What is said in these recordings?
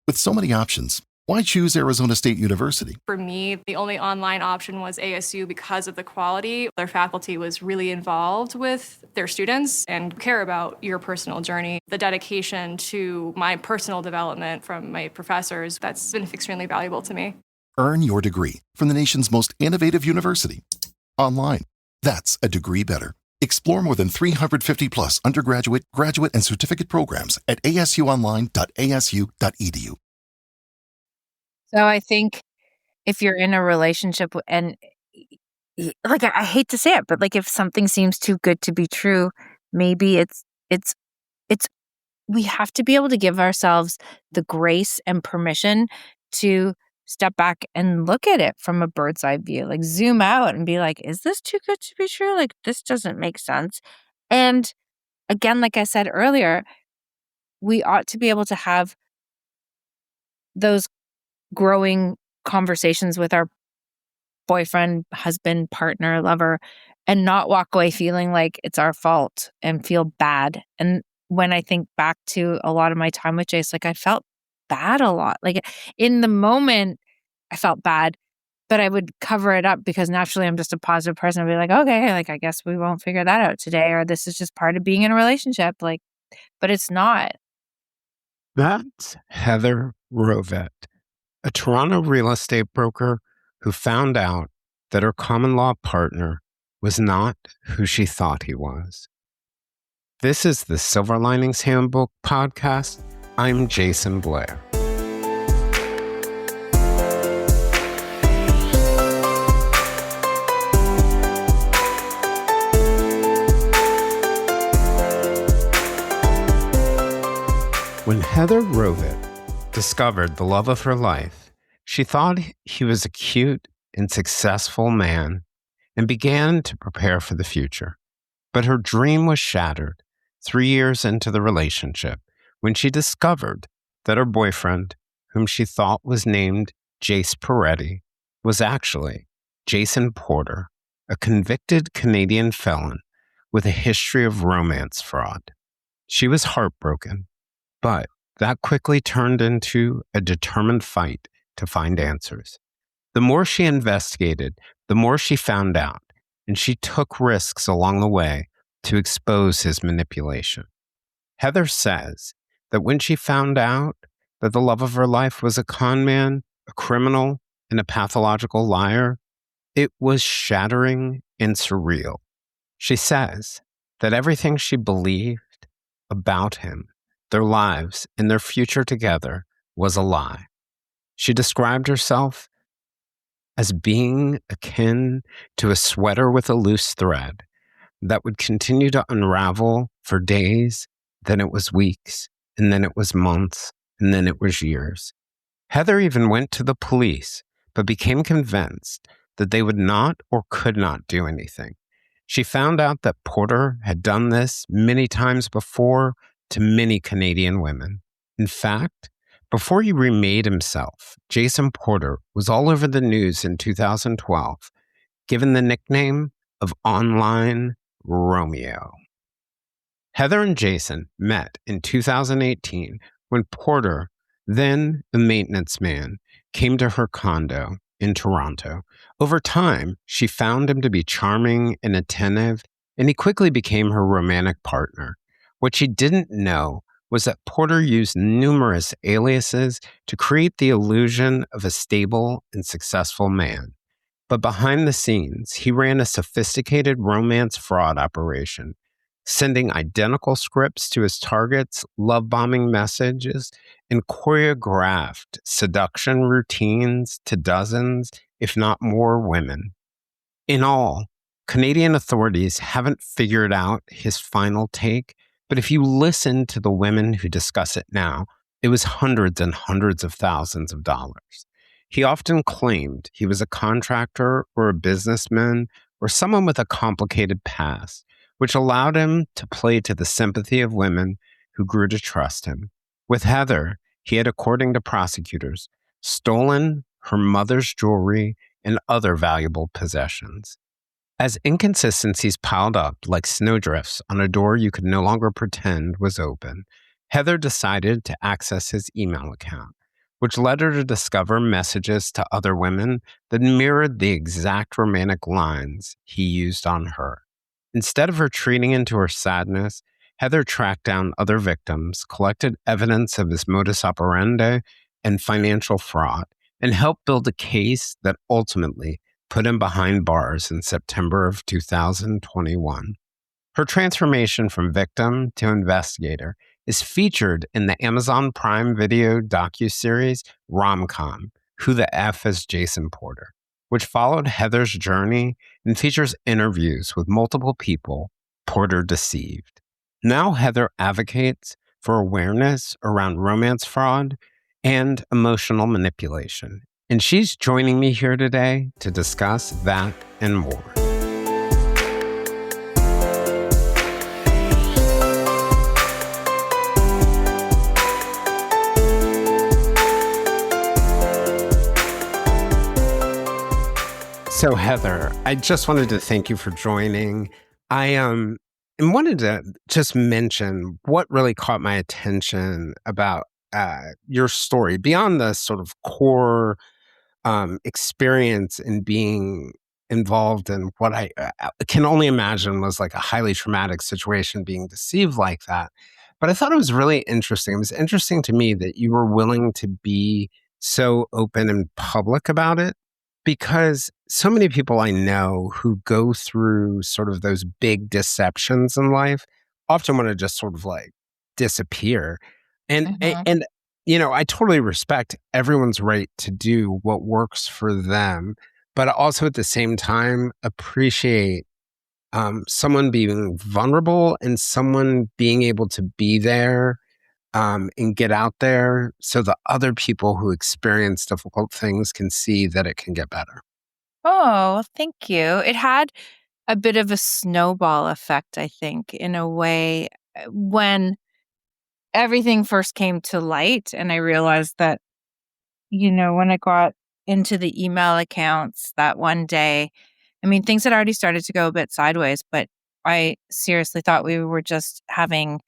With so many options, why choose Arizona State University? For me, the only online option was ASU because of the quality. Their faculty was really involved with their students and care about your personal journey. The dedication to my personal development from my professors, that's been extremely valuable to me. Earn your degree from the nation's most innovative university. Online. That's a degree better. Explore more than 350 plus undergraduate, graduate, and certificate programs at asuonline.asu.edu. So I think if you're in a relationship and like, I hate to say it, but like if something seems too good to be true, maybe it's we have to be able to give ourselves the grace and permission to step back and look at it from a bird's eye view, like zoom out and be like, is this too good to be true? Like, this doesn't make sense. And again, like I said earlier, we ought to be able to have those growing conversations with our boyfriend, husband, partner, lover, and not walk away feeling like it's our fault and feel bad. And when I think back to a lot of my time with Jace, like I felt bad a lot. Like in the moment, I felt bad, but I would cover it up because naturally I'm just a positive person. I'd be like, okay, like I guess we won't figure that out today, or this is just part of being in a relationship. Like, but it's not. That's Heather Rovet, a Toronto real estate broker who found out that her common law partner was not who she thought he was. This is the Silver Linings Handbook podcast. I'm Jason Blair. When Heather Rovet discovered the love of her life, she thought he was a cute and successful man and began to prepare for the future. But her dream was shattered 3 years into the relationship when she discovered that her boyfriend, whom she thought was named Jace Peretti, was actually Jason Porter, a convicted Canadian felon with a history of romance fraud. She was heartbroken, but that quickly turned into a determined fight to find answers. The more she investigated, the more she found out, and she took risks along the way to expose his manipulation. Heather says that when she found out that the love of her life was a con man, a criminal, and a pathological liar, it was shattering and surreal. She says that everything she believed about him, their lives, and their future together was a lie. She described herself as being akin to a sweater with a loose thread that would continue to unravel for days, then it was weeks, and then it was months, and then it was years. Heather even went to the police, but became convinced that they would not or could not do anything. She found out that Porter had done this many times before to many Canadian women. In fact, before he remade himself, Jason Porter was all over the news in 2012, given the nickname of Online Romeo. Heather and Jason met in 2018 when Porter, then a maintenance man, came to her condo in Toronto. Over time, she found him to be charming and attentive, and he quickly became her romantic partner. What she didn't know was that Porter used numerous aliases to create the illusion of a stable and successful man. But behind the scenes, he ran a sophisticated romance fraud operation, sending identical scripts to his targets, love-bombing messages, and choreographed seduction routines to dozens, if not more, women. In all, Canadian authorities haven't figured out his final take, but if you listen to the women who discuss it now, it was hundreds and hundreds of thousands of dollars. He often claimed he was a contractor or a businessman or someone with a complicated past, which allowed him to play to the sympathy of women who grew to trust him. With Heather, he had, according to prosecutors, stolen her mother's jewelry and other valuable possessions. As inconsistencies piled up like snowdrifts on a door you could no longer pretend was open, Heather decided to access his email account, which led her to discover messages to other women that mirrored the exact romantic lines he used on her. Instead of retreating into her sadness, Heather tracked down other victims, collected evidence of his modus operandi and financial fraud, and helped build a case that ultimately put him behind bars in September of 2021. Her transformation from victim to investigator is featured in the Amazon Prime Video docuseries Rom-Com, Who the F is Jason Porter, which followed Heather's journey and features interviews with multiple people Porter deceived. Now Heather advocates for awareness around romance fraud and emotional manipulation. And she's joining me here today to discuss that and more. So Heather, I just wanted to thank you for joining. I and wanted to just mention what really caught my attention about your story beyond the sort of core experience in being involved in what I can only imagine was like a highly traumatic situation, being deceived like that. But I thought it was really interesting. It was interesting to me that you were willing to be so open and public about it, because so many people I know who go through sort of those big deceptions in life often want to just sort of like disappear. And Mhm. and I totally respect everyone's right to do what works for them, but also at the same time appreciate someone being vulnerable and someone being able to be there and get out there so the other people who experience difficult things can see that it can get better. Oh, thank you. It had a bit of a snowball effect, I think, in a way, when everything first came to light and I realized that, when I got into the email accounts that one day, I mean, things had already started to go a bit sideways, but I seriously thought we were just having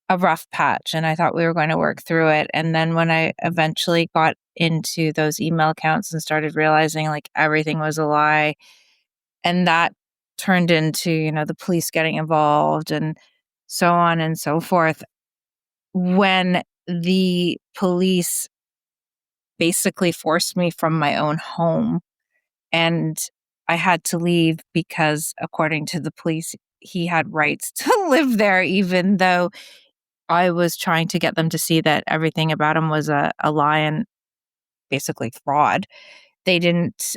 a rough patch and I thought we were going to work through it. And then when I eventually got into those email accounts and started realizing like everything was a lie, and that turned into, the police getting involved and so on and so forth. When the police basically forced me from my own home and I had to leave because, according to the police, he had rights to live there, even though I was trying to get them to see that everything about him was a lie and basically fraud. They didn't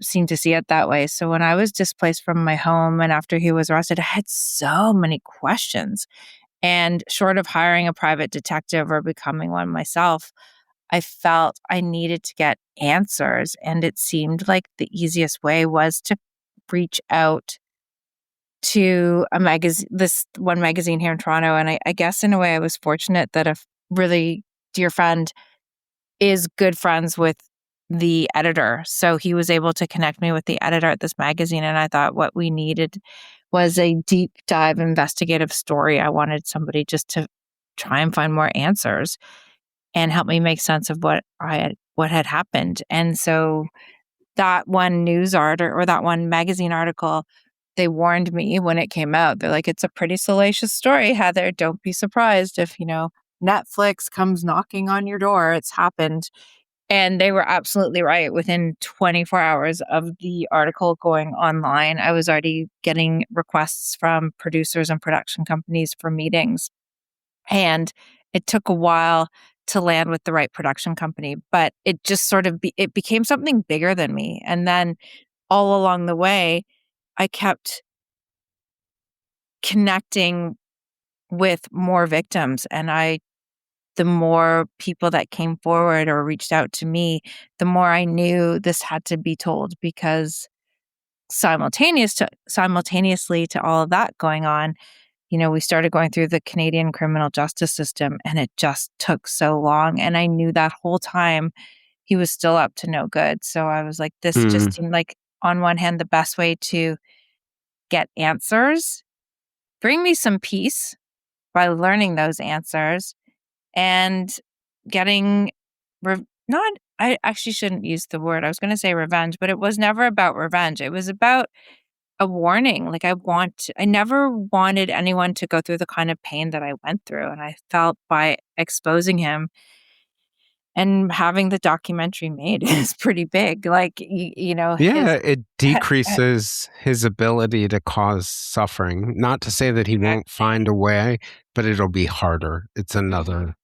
seem to see it that way. So when I was displaced from my home and after he was arrested, I had so many questions. And short of hiring a private detective or becoming one myself, I felt I needed to get answers. And it seemed like the easiest way was to reach out to a magazine, this one magazine here in Toronto. And I guess in a way I was fortunate that a really dear friend is good friends with the editor. So he was able to connect me with the editor at this magazine. And I thought what we needed was a deep dive investigative story. I wanted somebody just to try and find more answers and help me make sense of what had happened. And so that one news article or that one magazine article, they warned me when it came out. They're like, it's a pretty salacious story, Heather. Don't be surprised if, Netflix comes knocking on your door. It's happened. And they were absolutely right. Within 24 hours of the article going online, I was already getting requests from producers and production companies for meetings. And it took a while to land with the right production company, but it just sort of it became something bigger than me. And then all along the way, I kept connecting with more victims, and the more people that came forward or reached out to me, the more I knew this had to be told, because simultaneously to all of that going on, we started going through the Canadian criminal justice system, and it just took so long. And I knew that whole time he was still up to no good. So I was like, this Hmm. just seemed like, on one hand, the best way to get answers, bring me some peace by learning those answers, and getting not, I actually shouldn't use the word. I was going to say revenge, but it was never about revenge. It was about a warning. Like I never wanted anyone to go through the kind of pain that I went through. And I felt by exposing him and having the documentary made is pretty big. Like, Yeah, his, it decreases his ability to cause suffering. Not to say that he won't find a way, but it'll be harder. It's another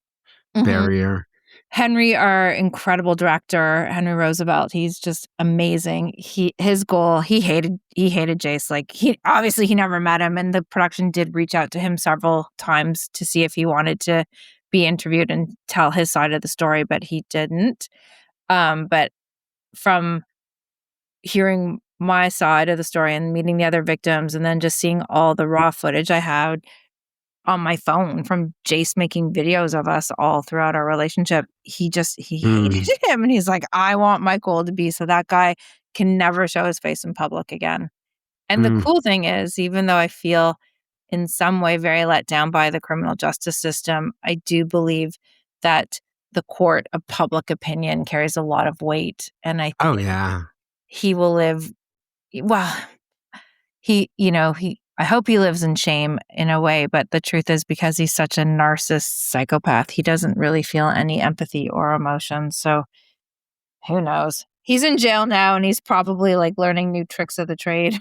Mhm. barrier. Henry, our incredible director, Henry Roosevelt, he's just amazing. His goal, he hated Jace. Like he never met him, and the production did reach out to him several times to see if he wanted to be interviewed and tell his side of the story, but he didn't. But from hearing my side of the story and meeting the other victims, and then just seeing all the raw footage I had on my phone from Jace making videos of us all throughout our relationship, he hated him. And he's like, I want my goal to be so that guy can never show his face in public again. And the cool thing is, even though I feel in some way very let down by the criminal justice system, I do believe that the court of public opinion carries a lot of weight. And I Oh, think yeah. he will live, well, I hope he lives in shame in a way, but the truth is because he's such a narcissist psychopath, he doesn't really feel any empathy or emotion. So who knows? He's in jail now and he's probably like learning new tricks of the trade.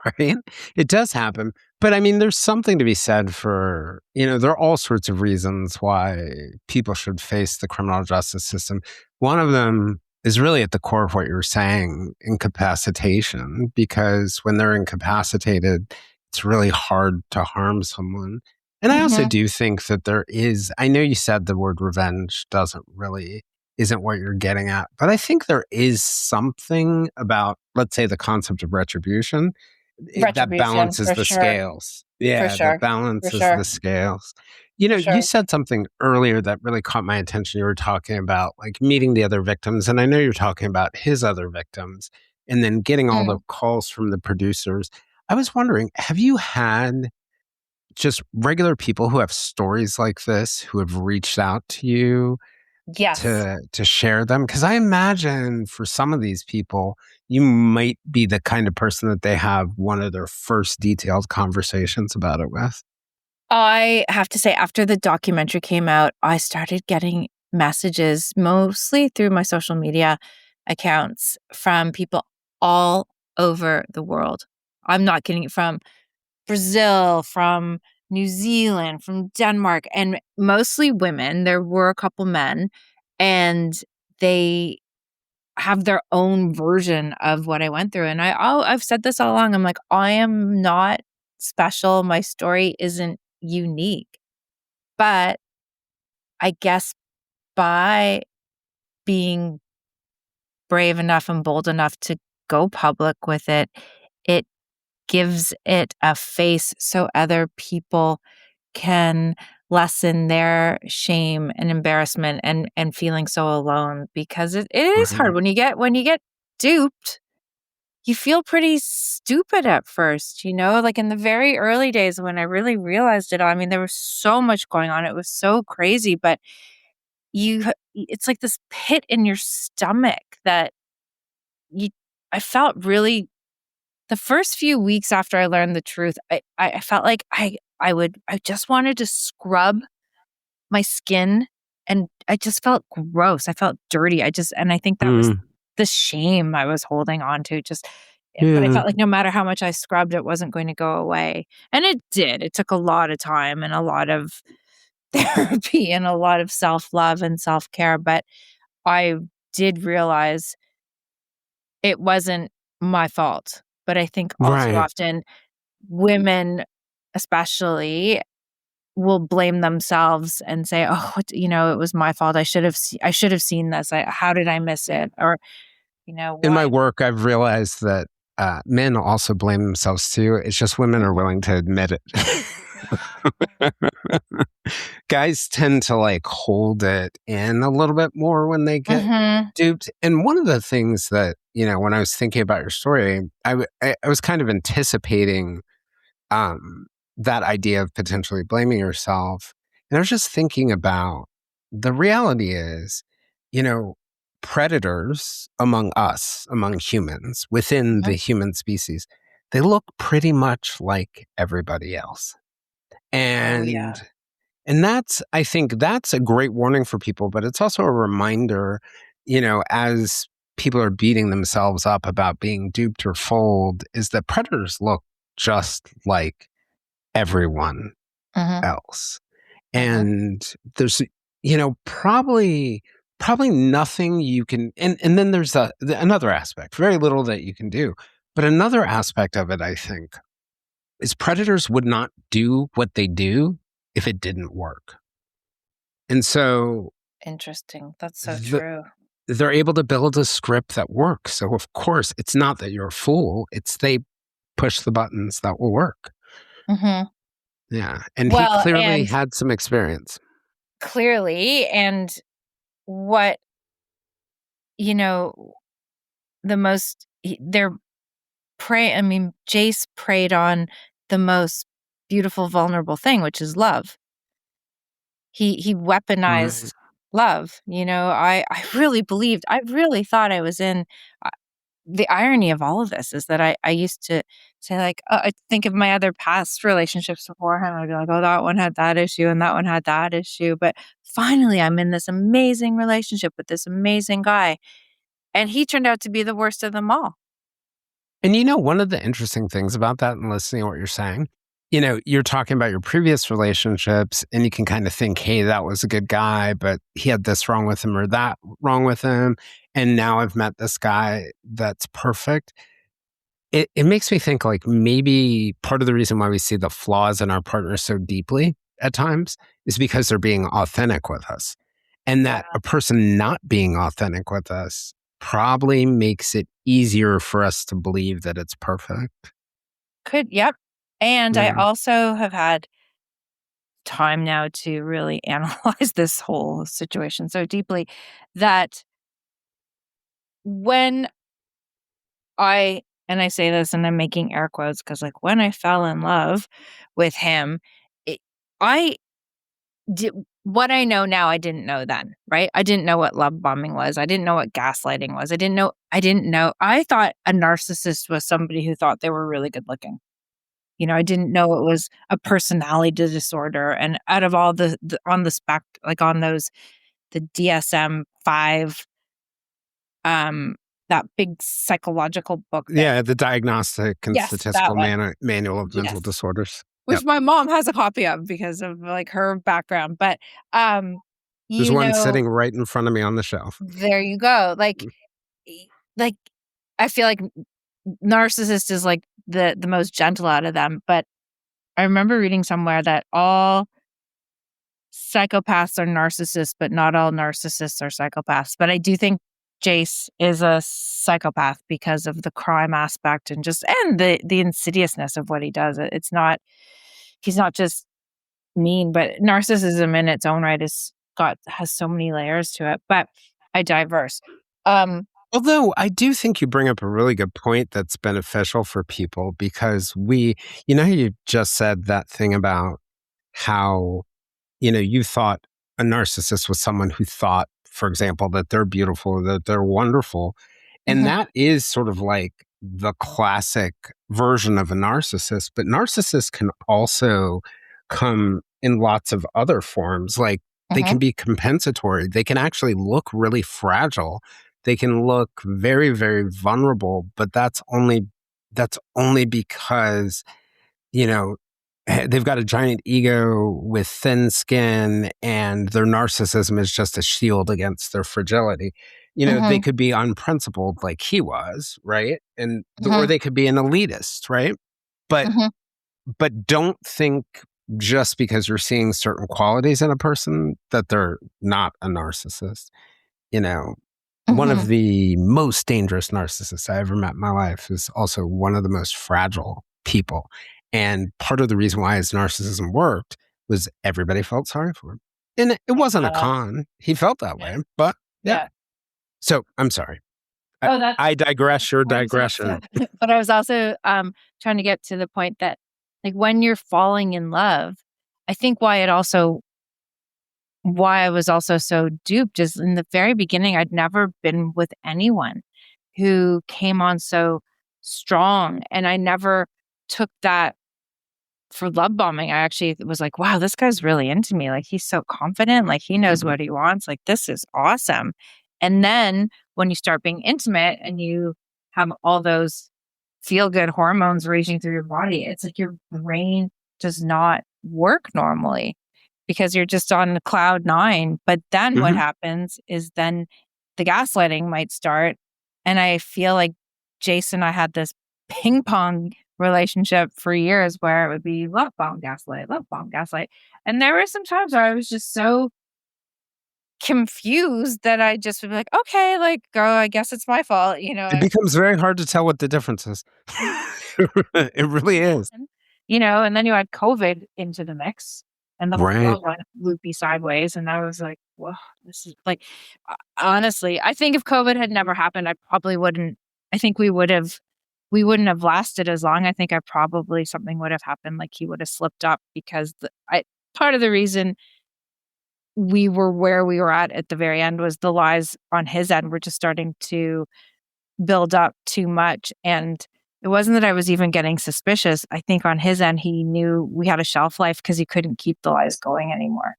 Right? It does happen. But I mean, there's something to be said for, there are all sorts of reasons why people should face the criminal justice system. One of them is really at the core of what you're saying, incapacitation, because when they're incapacitated, it's really hard to harm someone. And I also do think that I know you said the word revenge isn't what you're getting at, but I think there is something about, let's say, the concept of retribution that balances the scales. Yeah, that balances the scales. You said something earlier that really caught my attention. You were talking about like meeting the other victims, and I know you're talking about his other victims, and then getting all the calls from the producers. I was wondering, have you had just regular people who have stories like this who have reached out to you Yes. to share them? Because I imagine for some of these people, you might be the kind of person that they have one of their first detailed conversations about it with. I have to say, after the documentary came out, I started getting messages mostly through my social media accounts from people all over the world. I'm not kidding, from Brazil, from New Zealand, from Denmark, and mostly women. There were a couple men, and they have their own version of what I went through. And I've said this all along. I'm like, I am not special. My story isn't unique. But I guess by being brave enough and bold enough to go public with it, it gives it a face so other people can lessen their shame and embarrassment and feeling so alone, because it is hard when you get duped. You feel pretty stupid at first, like in the very early days when I really realized it all. I mean, there was so much going on. It was so crazy, but it's like this pit in your stomach that I felt really, the first few weeks after I learned the truth, I felt like I just wanted to scrub my skin, and I just felt gross. I felt dirty. And I think that was the shame I was holding on to. But I felt like no matter how much I scrubbed, it wasn't going to go away. And it did. It took a lot of time and a lot of therapy and a lot of self-love and self-care. But I did realize it wasn't my fault. But I think all too often women, especially, will blame themselves and say, "Oh, it was my fault. I should have seen this. How did I miss it?" Or, in my work, I've realized that men also blame themselves too. It's just women are willing to admit it. Guys tend to like hold it in a little bit more when they get duped. And one of the things that, when I was thinking about your story, I was kind of anticipating that idea of potentially blaming yourself. And I was just thinking about, the reality is, predators among us, among humans, within the human species, they look pretty much like everybody else. And I think that's a great warning for people, but it's also a reminder, as people are beating themselves up about being duped or fooled, is that predators look just like everyone else. And there's, probably nothing you can, and then there's another aspect, very little that you can do. But another aspect of it, I think, is predators would not do what they do if it didn't work. And so Interesting. That's so true. They're able to build a script that works. So of course, it's not that you're a fool. It's they push the buttons that will work. Yeah. And he clearly had some experience. Clearly. And what, the most, Jace preyed on the most beautiful, vulnerable thing, which is love. He weaponized love. I really thought I was in. The irony of all of this is that I used to say, like, I think of my other past relationships beforehand. I'd be like, oh, that one had that issue and that one had that issue. But finally, I'm in this amazing relationship with this amazing guy. And he turned out to be the worst of them all. And one of the interesting things about that, and listening to what you're saying, you're talking about your previous relationships and you can kind of think, hey, that was a good guy, but he had this wrong with him or that wrong with him. And now I've met this guy that's perfect. It makes me think, like, maybe part of the reason why we see the flaws in our partners so deeply at times is because they're being authentic with us. And that a person not being authentic with us probably makes it easier for us to believe that it's perfect. Yep. And I also have had time now to really analyze this whole situation so deeply that when I say this and I'm making air quotes because, like, when I fell in love with him, I did what I know now. I didn't know then, right? I didn't know what love bombing was. I didn't know what gaslighting was. I didn't know. I thought a narcissist was somebody who thought they were really good looking. I didn't know it was a personality disorder. And out of all the on the spec, like on those, the DSM-5, that big psychological book. The Diagnostic and Statistical Manual of Mental Disorders. Which my mom has a copy of because of, like, her background. But there's one sitting right in front of me on the shelf. There you go. Like I feel like narcissist is like the most gentle out of them. But I remember reading somewhere that all psychopaths are narcissists, but not all narcissists are psychopaths. But I do think Jace is a psychopath because of the crime aspect and the insidiousness of what he does. He's not just mean, but narcissism in its own right has so many layers to it. But I diverse. Although I do think you bring up a really good point that's beneficial for people, because you just said that thing about how, you thought a narcissist was someone who thought, for example, that they're beautiful, that they're wonderful. And that is sort of like the classic version of a narcissist. But narcissists can also come in lots of other forms. Like, they can be compensatory. They can actually look really fragile. They can look very, very vulnerable, but that's only because, they've got a giant ego with thin skin, and their narcissism is just a shield against their fragility. They could be unprincipled like he was, right? And or they could be an elitist, right? But don't think just because you're seeing certain qualities in a person that they're not a narcissist. One of the most dangerous narcissists I ever met in my life is also one of the most fragile people. And part of the reason why his narcissism worked was everybody felt sorry for him. And it wasn't a con. He felt that way. But yeah. So I'm sorry. I digress your digression. But I was also trying to get to the point that, like, when you're falling in love, I think why it also why I was also so duped is in the very beginning, I'd never been with anyone who came on so strong. And I never took that for love bombing. I actually was like, wow, this guy's really into me. Like, he's so confident. Like, he knows what he wants. Like, this is awesome. And then when you start being intimate and you have all those feel good hormones raging through your body, it's like your brain does not work normally because you're just on cloud nine. But then what happens is then the gaslighting might start. And I feel like Jason and I had this ping pong relationship for years where it would be love bomb, gaslight, love bomb, gaslight. And there were some times where I was just so confused that I just would be like, okay, like, go, I guess it's my fault, It becomes very hard to tell what the difference is. It really is. And then you add COVID into the mix and the whole Right. world went loopy sideways. And I was like, whoa, this is like, honestly, I think if COVID had never happened, I think we wouldn't have lasted as long. I think something would have happened. Like, he would have slipped up because part of the reason we were where we were at the very end was the lies on his end were just starting to build up too much. And it wasn't that I was even getting suspicious. I think on his end, he knew we had a shelf life because he couldn't keep the lies going anymore.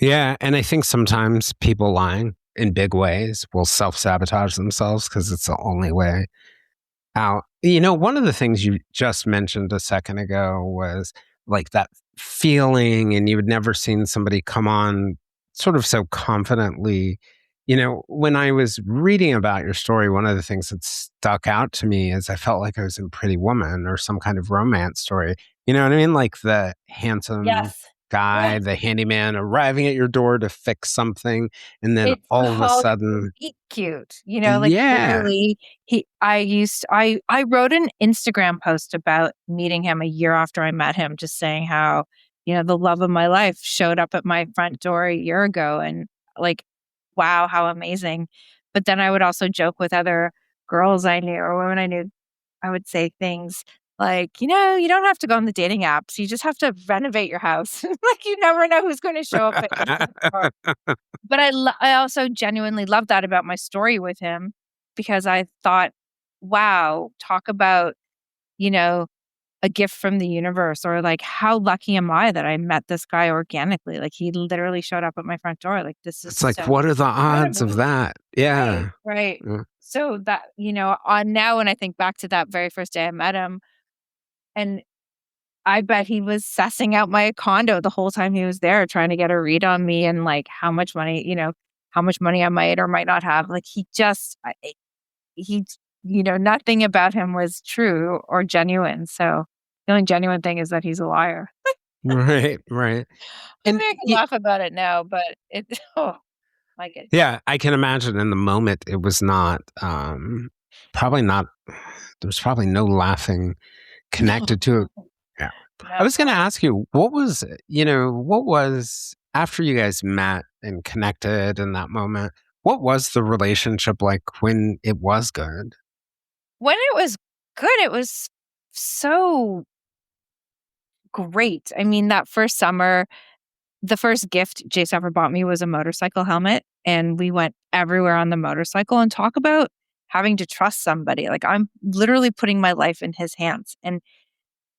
Yeah. And I think sometimes people lying in big ways will self-sabotage themselves because it's the only way out. One of the things you just mentioned a second ago was like that feeling, and you had never seen somebody come on sort of so confidently. When I was reading about your story, one of the things that stuck out to me is I felt like I was in Pretty Woman or some kind of romance story. You know what I mean? Like the handsome guy, Yes. the handyman arriving at your door to fix something, and then It's all of a called sudden, Meet Cute. Like, yeah, literally, I wrote an Instagram post about meeting him a year after I met him, just saying how, the love of my life showed up at my front door a year ago, and like, wow, how amazing. But then I would also joke with other girls I knew or women I knew. I would say things like, you don't have to go on the dating apps. You just have to renovate your house. Like, you never know who's going to show up at your front door. But I also genuinely love that about my story with him because I thought, wow, talk about, a gift from the universe, or like, how lucky am I that I met this guy organically? Like, he literally showed up at my front door. Like, this is it's like, so what are the odds of incredible. that? Yeah. Right. Yeah. So that, on now when I think back to that very first day I met him, and I bet he was sussing out my condo the whole time he was there, trying to get a read on me and like how much money I might or might not have. Like, nothing about him was true or genuine. So the only genuine thing is that he's a liar. Right. I And mean, I can laugh about it now, but oh my goodness. yeah, I can imagine in the moment it was not, probably not, there was probably no laughing connected to it. Yeah. I was going to ask you, what was after you guys met and connected in that moment, what was the relationship like when it was good? When it was good, it was so great. I mean, that first summer, the first gift Jace ever bought me was a motorcycle helmet. And we went everywhere on the motorcycle, and talk about having to trust somebody. Like, I'm literally putting my life in his hands. And,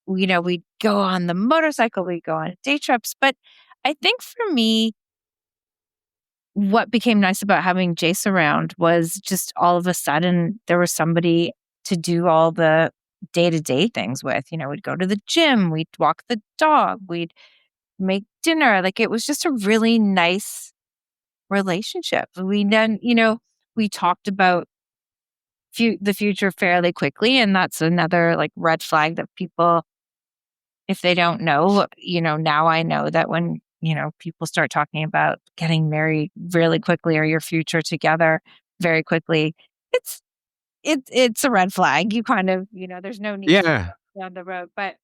we'd go on the motorcycle, we'd go on day trips. But I think for me, what became nice about having Jace around was just all of a sudden there was somebody to do all the day-to-day things with. We'd go to the gym, we'd walk the dog, we'd make dinner. Like, it was just a really nice relationship. We then, we talked about the future fairly quickly. And that's another like red flag that people, if they don't know, now I know that when, people start talking about getting married really quickly or your future together very quickly, it's a red flag. You kind of, there's no need Yeah. down the road. But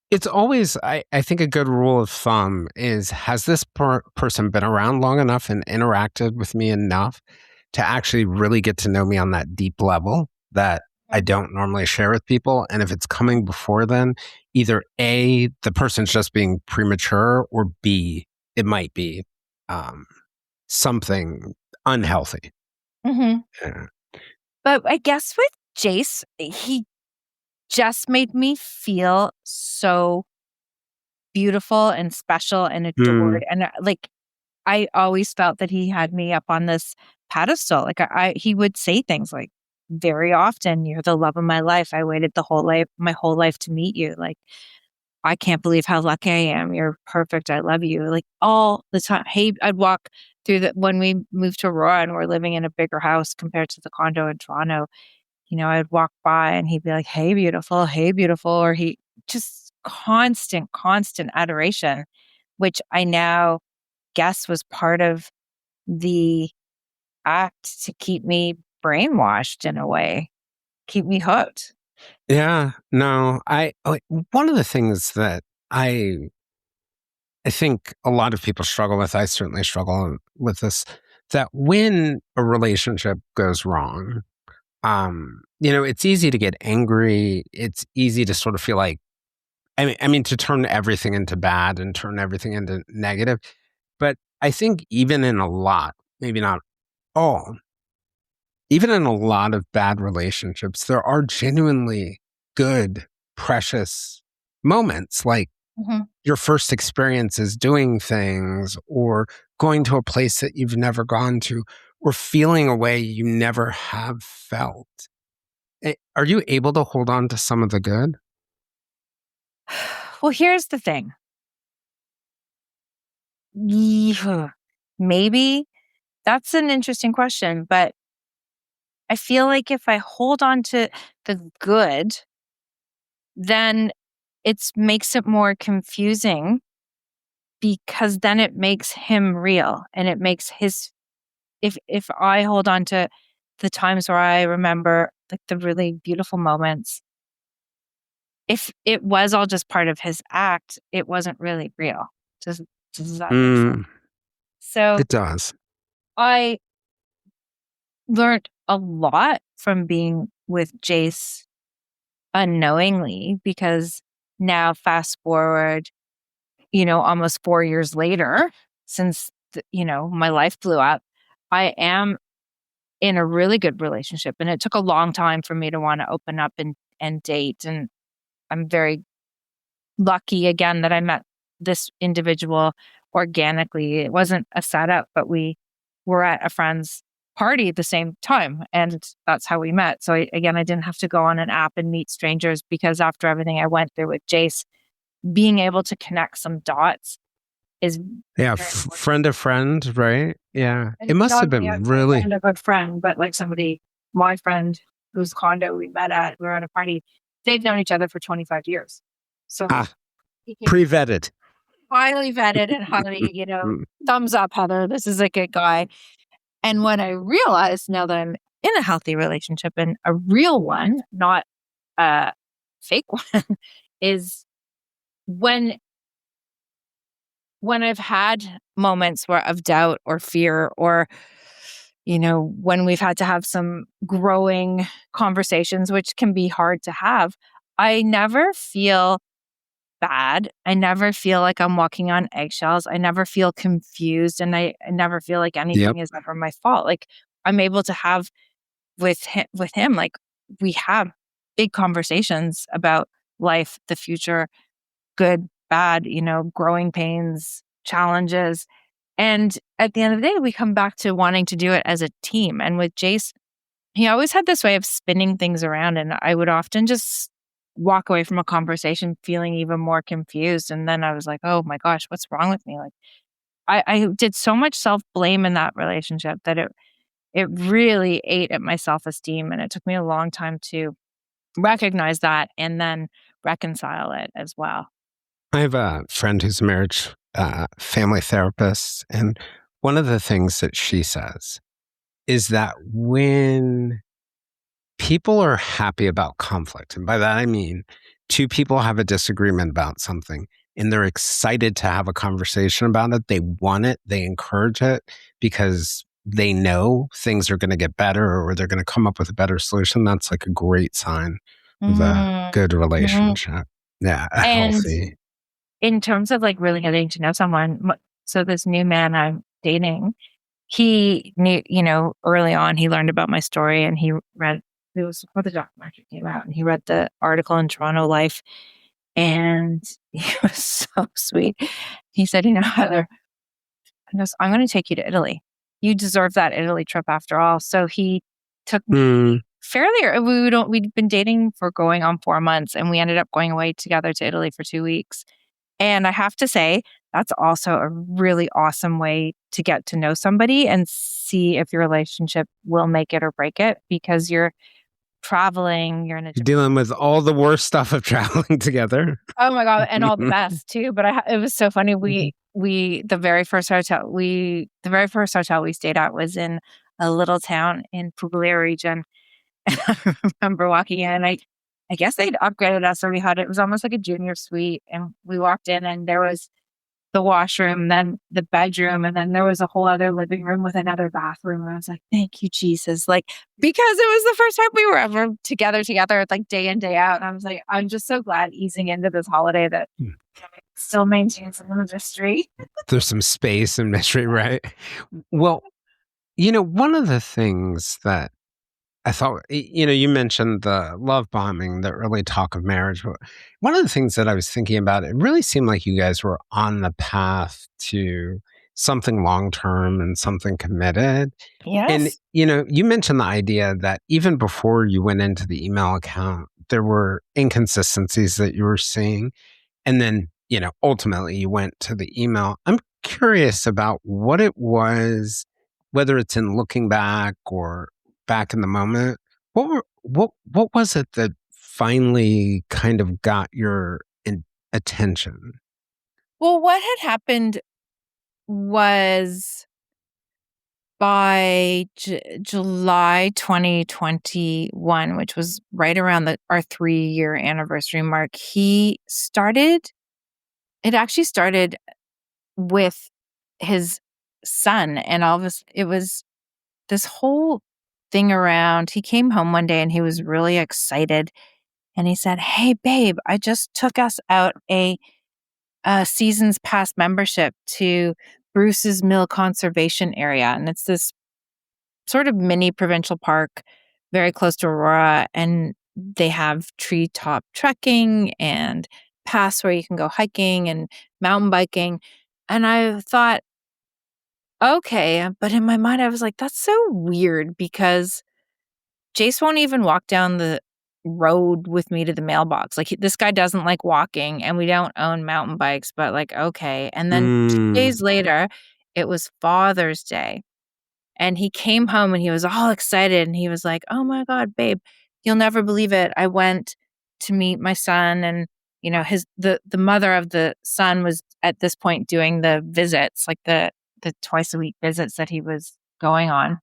It's always, I think a good rule of thumb is, has this person been around long enough and interacted with me enough to actually really get to know me on that deep level that I don't normally share with people? And if it's coming before then, either A, the person's just being premature, or B, it might be something unhealthy. Mm-hmm. Yeah. But I guess with Jace, he just made me feel so beautiful and special and Mm, adored. And I always felt that he had me up on this pedestal. Like he would say things like very often, "You're the love of my life. I waited my whole life to meet you. Like, I can't believe how lucky I am. You're perfect. I love you." Like all the time. Hey, I'd walk through when we moved to Aurora and we're living in a bigger house compared to the condo in Toronto. I'd walk by and he'd be like, "Hey, beautiful. Hey, beautiful." Or he just constant adoration, which I now guess was part of the act to keep me brainwashed in a way, keep me hooked. yeah. No, one of the things that I I think a lot of people struggle with, I certainly struggle with this, that when a relationship goes wrong, it's easy to get angry. It's easy to sort of feel like, I mean, to turn everything into bad and turn everything into negative. But I think even in a lot, maybe not all, even in a lot of bad relationships, there are genuinely good, precious moments, like Mhm. your first experiences doing things, or going to a place that you've never gone to, or feeling a way you never have felt. Are you able to hold on to some of the good? Well, here's the thing. Maybe that's an interesting question, but I feel like if I hold on to the good, then it makes it more confusing because then it makes him real and it makes his if I hold on to the times where I remember like the really beautiful moments, if it was all just part of his act, it wasn't really real. Does does that make sense? Mm, So it does. I learned a lot from being with Jace unknowingly because now fast forward, almost 4 years later, since my life blew up, I am in a really good relationship, and it took a long time for me to want to open up and date. And I'm very lucky again that I met this individual organically. It wasn't a setup, but we were at a friend's party at the same time, and that's how we met. So I didn't have to go on an app and meet strangers because after everything I went through with Jace, being able to connect some dots is Yeah, very important. friend of friend, right? Yeah. It And must not have only been a really friend of a friend, but like somebody, my friend whose condo we met at, we were at a party. They've known each other for 25 years. So ah, he can be pre-vetted. highly vetted and highly, Mm, thumbs up, Heather. This is a good guy. And what I realized now that I'm in a healthy relationship and a real one, not a fake one, is when I've had moments where of doubt or fear or when we've had to have some growing conversations which can be hard to have, I never feel bad. I never feel like I'm walking on eggshells. I never feel confused and I never feel like yep. anything is ever my fault. Like I'm able to have with him like we have big conversations about life, the future, good, bad, growing pains, challenges. And at the end of the day, we come back to wanting to do it as a team. And with Jace, he always had this way of spinning things around. And I would often just walk away from a conversation feeling even more confused. And then I was like, oh my gosh, what's wrong with me? Like I did so much self blame in that relationship that it really ate at my self esteem. And it took me a long time to recognize that and then reconcile it as well. I have a friend who's a marriage family therapist, and one of the things that she says is that when people are happy about conflict, and by that I mean two people have a disagreement about something and they're excited to have a conversation about it, they want it, they encourage it because they know things are going to get better or they're going to come up with a better solution. That's like a great sign of a Mhm. good Mhm. relationship. Yeah, a And healthy. in terms of like really getting to know someone, so this new man I'm dating, he knew, early on, he learned about my story and he read, it was before the documentary came out, and he read the article in Toronto Life, and he was so sweet. He said, Heather, he goes, I'm going to take you to Italy. You deserve that Italy trip after all. So he took me we'd been dating for going on 4 months, and we ended up going away together to Italy for 2 weeks. And I have to say, that's also a really awesome way to get to know somebody and see if your relationship will make it or break it, because you're traveling, you're in a You're dealing with all the worst stuff of traveling together. Oh my God, and all the best too. But it was so funny. The very first hotel we stayed at was in a little town in Puglia region. And I remember walking in, I guess they'd upgraded us, or it was almost like a junior suite. And we walked in, and there was the washroom, then the bedroom, and then there was a whole other living room with another bathroom. And I was like, thank you, Jesus. Like, because it was the first time we were ever together, like day in, day out. And I was like, I'm just so glad easing into this holiday that still maintains some of the mystery. There's some space and mystery, right? Well, one of the things that I thought, you mentioned the love bombing, the early talk of marriage. One of the things that I was thinking about, it really seemed like you guys were on the path to something long-term and something committed. Yes. And, you mentioned the idea that even before you went into the email account, there were inconsistencies that you were seeing. And then, ultimately you went to the email. I'm curious about what it was, whether it's in looking back or back in the moment. What was it that finally kind of got your attention? Well, what had happened was by July 2021, which was right around our 3-year anniversary mark, it actually started with his son, and all of this, it was this whole thing around, he came home one day and he was really excited, and he said, hey babe, I just took us out a seasons pass membership to Bruce's Mill Conservation Area. And it's this sort of mini provincial park very close to Aurora. And they have treetop trekking and paths where you can go hiking and mountain biking. And I thought, okay. But in my mind, I was like, that's so weird, because Jace won't even walk down the road with me to the mailbox. Like, this guy doesn't like walking, and we don't own mountain bikes, but like, okay. And then 2 days later, it was Father's Day, and he came home and he was all excited, and he was like, oh my God, babe, you'll never believe it. I went to meet my son, and the mother of the son was at this point doing the visits, like the twice a week visits that he was going on.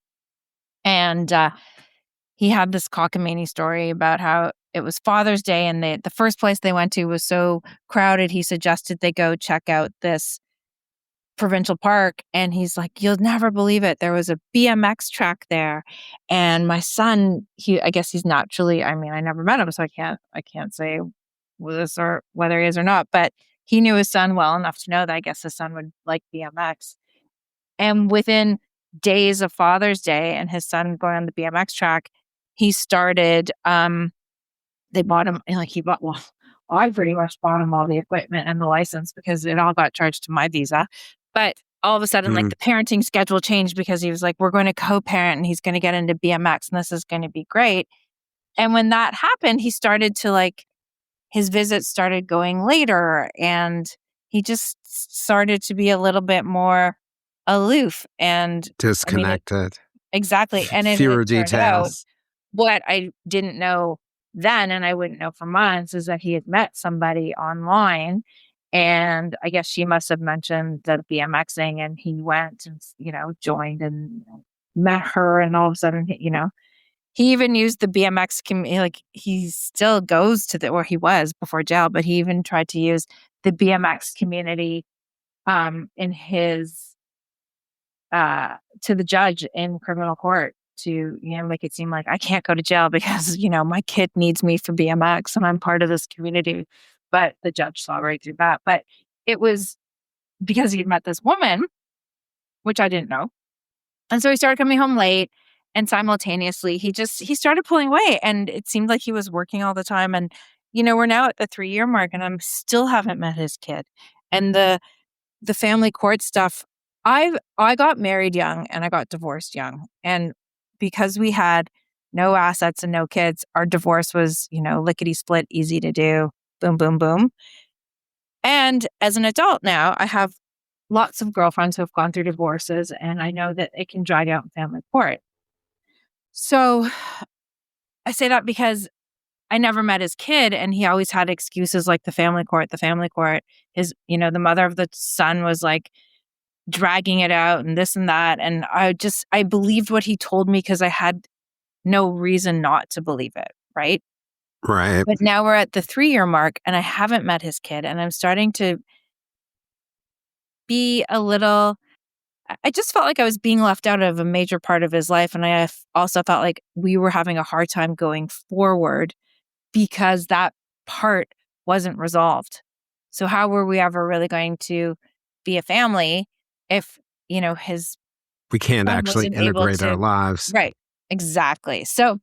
And he had this cockamamie story about how it was Father's Day, and the first place they went to was so crowded, he suggested they go check out this provincial park. And he's like, you'll never believe it, there was a BMX track there. And my son, I guess he's naturally, I never met him, so I can't say this or whether he is or not, but he knew his son well enough to know that I guess his son would like BMX. And within days of Father's Day and his son going on the BMX track, he started, they bought him, I pretty much bought him all the equipment and the license, because it all got charged to my visa. But all of a sudden, like, the parenting schedule changed, because he was like, we're going to co-parent, and he's going to get into BMX, and this is going to be great. And when that happened, he started to his visits started going later, and he just started to be a little bit more aloof and disconnected. Exactly. And fewer details. What I didn't know then, and I wouldn't know for months, is that he had met somebody online, and I guess she must have mentioned the BMXing, and he went and joined and met her, and all of a sudden, he even used the BMX he still goes to where he was before jail, but he even tried to use the BMX community in his to the judge in criminal court to make it seem like I can't go to jail because my kid needs me for BMX and I'm part of this community. But the judge saw right through that. But it was because he'd met this woman which I didn't know. And so he started coming home late, and simultaneously he started pulling away, and it seemed like he was working all the time. And, we're now at the 3-year mark and I'm still haven't met his kid. And the family court stuff, I got married young and I got divorced young. And because we had no assets and no kids, our divorce was, lickety split, easy to do, boom, boom, boom. And as an adult now, I have lots of girlfriends who have gone through divorces, and I know that it can drag out in family court. So I say that because I never met his kid, and he always had excuses like the family court, the family court. His, the mother of the son was like dragging it out and this and that. And I believed what he told me because I had no reason not to believe it. Right. Right. But now we're at the 3-year mark and I haven't met his kid, and I'm starting to be a little, I just felt like I was being left out of a major part of his life. And I also felt like we were having a hard time going forward because that part wasn't resolved. So how were we ever really going to be a family if, his We can't son actually wasn't able integrate our to. lives. Right. Exactly. So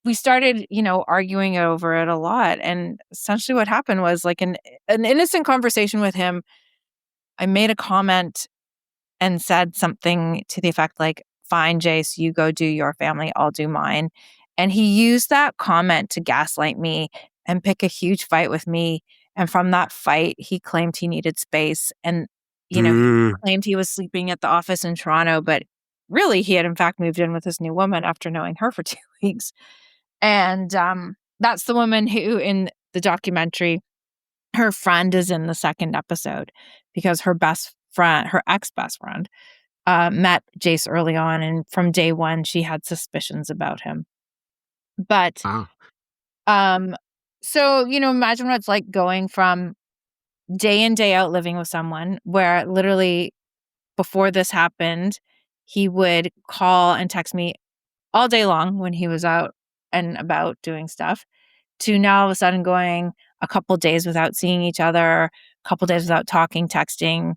we started, arguing over it a lot. And essentially what happened was like an innocent conversation with him. I made a comment and said something to the effect like, fine, Jace, you go do your family, I'll do mine. And he used that comment to gaslight me and pick a huge fight with me. And from that fight, he claimed he needed space. And, he claimed he was sleeping at the office in Toronto, but really he had in fact moved in with his new woman after knowing her for 2 weeks. And that's the woman who in the documentary, her friend is in the second episode because her ex-best friend, met Jace early on. And from day one, she had suspicions about him. But, Wow. so, imagine what it's like going from day in, day out living with someone where literally before this happened, he would call and text me all day long when he was out and about doing stuff, to now all of a sudden going a couple days without seeing each other, a couple days without talking, texting,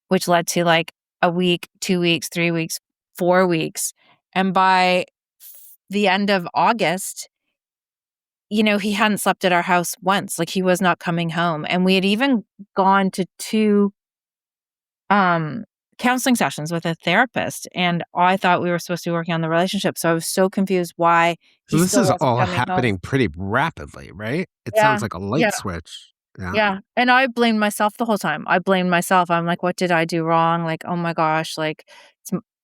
which led to like a week, 2 weeks, 3 weeks, 4 weeks. And by the end of August, he hadn't slept at our house once. Like he was not coming home. And we had even gone to 2 counseling sessions with a therapist. And I thought we were supposed to be working on the relationship. So I was so confused why So he this still is wasn't all coming happening home. pretty rapidly, right? It Yeah. sounds like a light Yeah. switch. Yeah. Yeah. And I blamed myself the whole time. I blamed myself. I'm like, what did I do wrong? Like, oh my gosh, like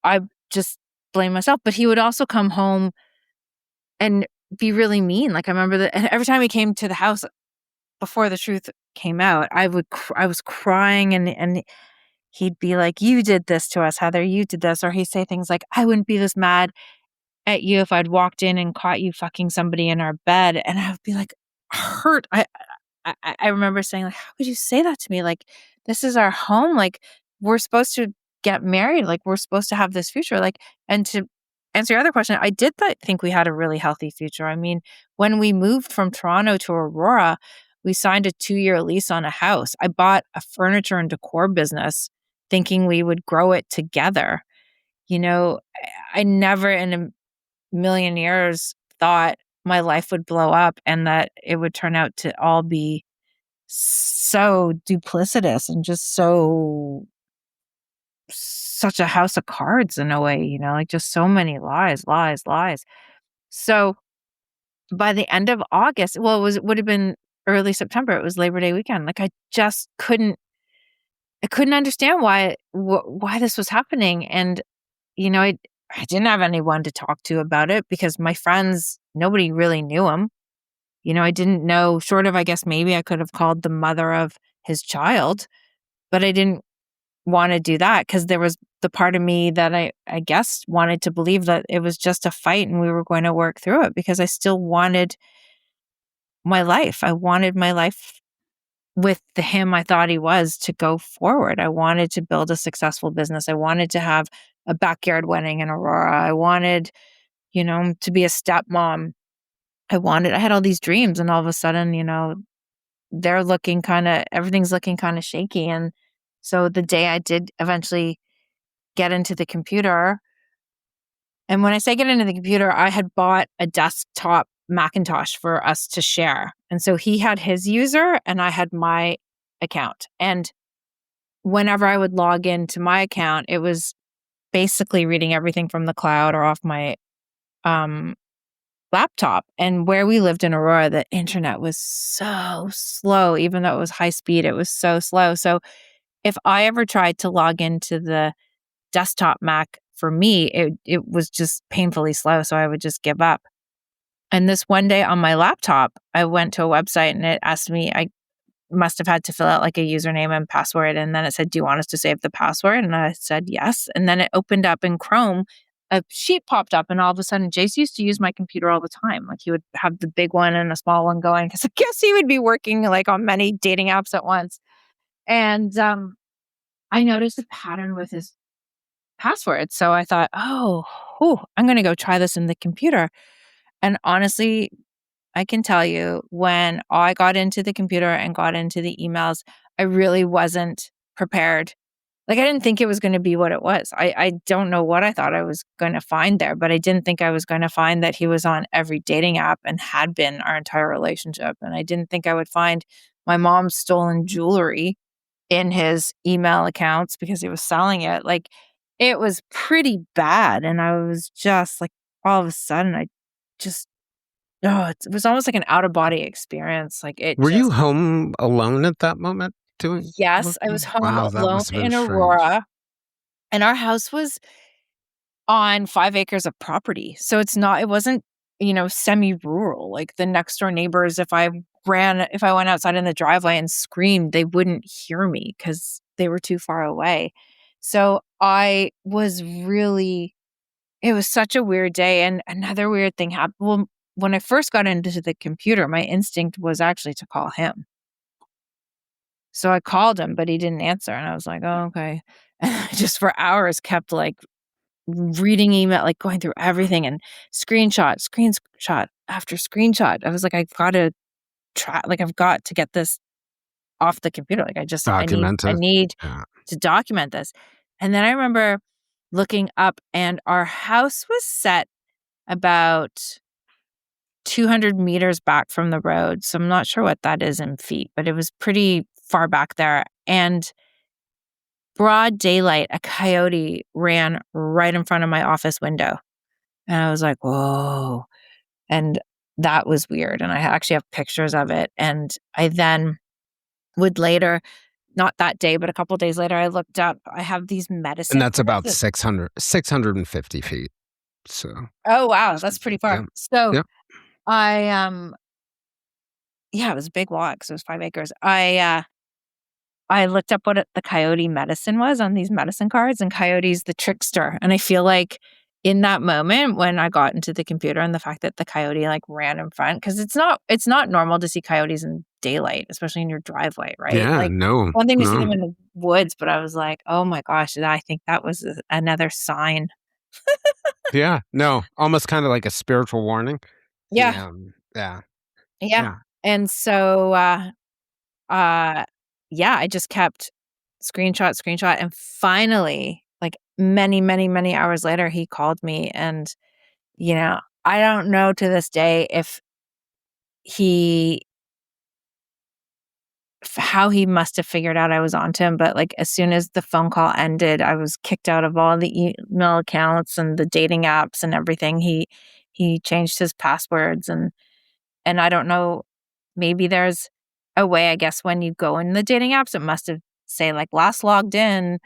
I just blame myself. But he would also come home and be really mean. Like I remember that every time he came to the house before the truth came out, I was crying, and he'd be like, you did this to us, Heather, you did this. Or he'd say things like, I wouldn't be this mad at you if I'd walked in and caught you fucking somebody in our bed. And I would be like hurt. I remember saying like, how could you say that to me? Like, this is our home. Like we're supposed to get married. Like we're supposed to have this future. Like, and to answer your other question, I did think we had a really healthy future. I mean, when we moved from Toronto to Aurora, we signed a 2-year lease on a house. I bought a furniture and decor business thinking we would grow it together. I never in a million years thought my life would blow up and that it would turn out to all be so duplicitous and just such a house of cards in a way, like just so many lies. So by the end of August, well, it would have been early September. It was Labor Day weekend. Like I just couldn't understand why this was happening. And, I didn't have anyone to talk to about it because my friends, nobody really knew him. I didn't know, short of, I guess, maybe I could have called the mother of his child, but I didn't want to do that because there was the part of me that I guess wanted to believe that it was just a fight and we were going to work through it because I still wanted my life. I wanted my life with the him I thought he was to go forward. I wanted to build a successful business. I wanted to have a backyard wedding in Aurora. I wanted, to be a stepmom. I had all these dreams, and all of a sudden, everything's looking kind of shaky. And so the day I did eventually get into the computer. And when I say get into the computer, I had bought a desktop Macintosh for us to share. And so he had his user and I had my account. And whenever I would log into my account, it was basically reading everything from the cloud or off my laptop. And where we lived in Aurora, the internet was so slow. Even though it was high speed, it was so slow. So if I ever tried to log into the desktop Mac, for me, it was just painfully slow. So I would just give up. And this one day on my laptop, I went to a website and it asked me, I must have had to fill out like a username and password. And then it said, do you want us to save the password? And I said, yes. And then it opened up in Chrome. A sheet popped up and all of a sudden, Jace used to use my computer all the time. Like he would have the big one and a small one going because I guess he would be working like on many dating apps at once. And I noticed a pattern with his password. So I thought, I'm going to go try this in the computer. And honestly, I can tell you when I got into the computer and got into the emails, I really wasn't prepared. Like I didn't think it was going to be what it was. I don't know what I thought I was going to find there, but I didn't think I was going to find that he was on every dating app and had been our entire relationship. And I didn't think I would find my mom's stolen jewelry in his email accounts because he was selling it. Like it was pretty bad. And I was just like, all of a sudden, it was almost like an out of body experience. Like it Were just, you home alone at that moment doing? yes, I was home Wow, that alone must have been in strange. Aurora. And our house was on 5 acres of property. So it wasn't, semi-rural. Like the next door neighbors, if I went outside in the driveway and screamed, they wouldn't hear me because they were too far away. So it was such a weird day. And another weird thing happened. Well, when I first got into the computer, my instinct was actually to call him. So I called him, but he didn't answer. And I was like, oh, okay. And I just for hours kept like reading email, like going through everything and screenshot after screenshot. I was like, I've got to get this off the computer. Like I need Yeah. to document this. And then I remember looking up and our house was set about 200 meters back from the road. So I'm not sure what that is in feet, but it was pretty far back there. And broad daylight, a coyote ran right in front of my office window. And I was like, whoa. And that was weird. And I actually have pictures of it. And I then would later, not that day, but a couple of days later, I looked up, I have these medicine. And that's about 650 feet. So. Oh, wow. That's pretty far. Yeah. So Yep. it was a big walk. So it was 5 acres. I looked up what the coyote medicine was on these medicine cards, and coyote's the trickster. And I feel like in that moment when I got into the computer and the fact that the coyote like ran in front, because it's not normal to see coyotes in daylight, especially in your driveway, right? Yeah, like no. one thing to see them in the woods, but I was like, oh my gosh, I think that was another sign. Yeah, no, almost kind of like a spiritual warning. Yeah. Yeah. And so I just kept screenshot. And finally, like many, many, many hours later, he called me. And, I don't know to this day how he must have figured out I was onto him. But like as soon as the phone call ended, I was kicked out of all the email accounts and the dating apps and everything. He changed his passwords and I don't know, maybe there's a way, I guess, when you go in the dating apps, it must have say like last logged in.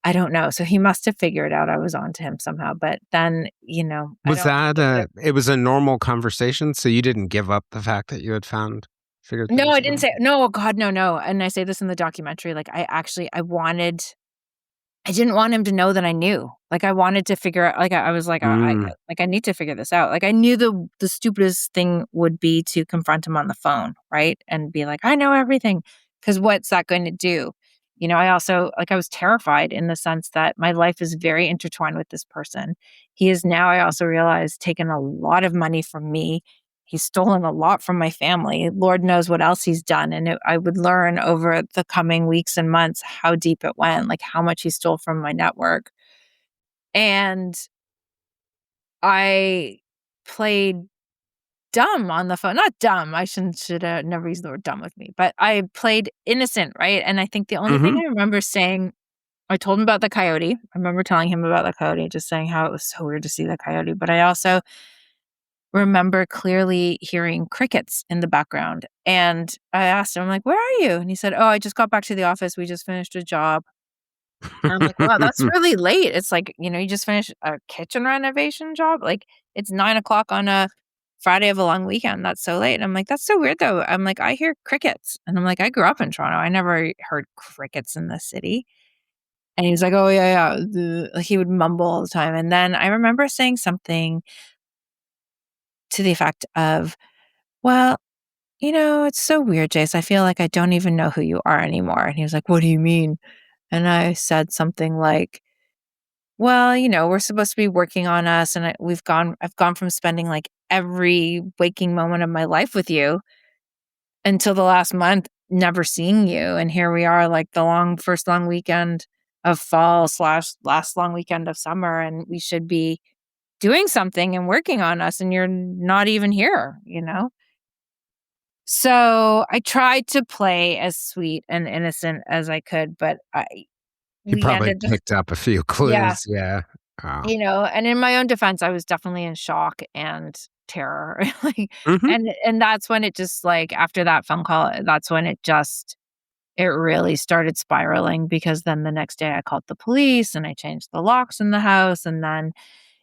I don't know. So he must have figured out I was onto him somehow. But then, it was a normal conversation? So you didn't give up the fact that you had figured No, things I didn't out? say, no, God, no. And I say this in the documentary, like I didn't want him to know that I knew. Like I wanted to figure out. Like I was like, I need to figure this out. Like I knew the stupidest thing would be to confront him on the phone, right, and be like, I know everything, because what's that going to do? I also I was terrified in the sense that my life is very intertwined with this person. He is now, I also realize, taken a lot of money from me. He's stolen a lot from my family. Lord knows what else he's done. And I would learn over the coming weeks and months how deep it went, like how much he stole from my network. And I played dumb on the phone. Not dumb. I should have never used the word dumb with me, but I played innocent, right? And I think the only thing Mm-hmm. I remember saying, I told him about the coyote. I remember telling him about the coyote, just saying how it was so weird to see the coyote. But I also remember clearly hearing crickets in the background. And I asked him, I'm like, where are you? And he said, oh, I just got back to the office. We just finished a job. And I'm like, wow, that's really late. It's like, you just finished a kitchen renovation job. Like it's 9 o'clock on a Friday of a long weekend. That's so late. And I'm like, that's so weird though. I'm like, I hear crickets. And I'm like, I grew up in Toronto. I never heard crickets in the city. And he's like, oh, yeah. Like he would mumble all the time. And then I remember saying something to the effect of, well, it's so weird, Jace. I feel like I don't even know who you are anymore. And he was like, what do you mean? And I said something like, well, we're supposed to be working on us. And I've gone from spending like every waking moment of my life with you until the last month, never seeing you. And here we are, like the first long weekend of fall / last long weekend of summer. And we should be doing something and working on us. And you're not even here. So I tried to play as sweet and innocent as I could, but He we probably ended the picked up a few yeah, clues. Yeah. Oh. and in my own defense, I was definitely in shock and terror. Like, Mm-hmm. and that's when it just like after that phone call, that's when it really started spiraling because then the next day I called the police and I changed the locks in the house. And then,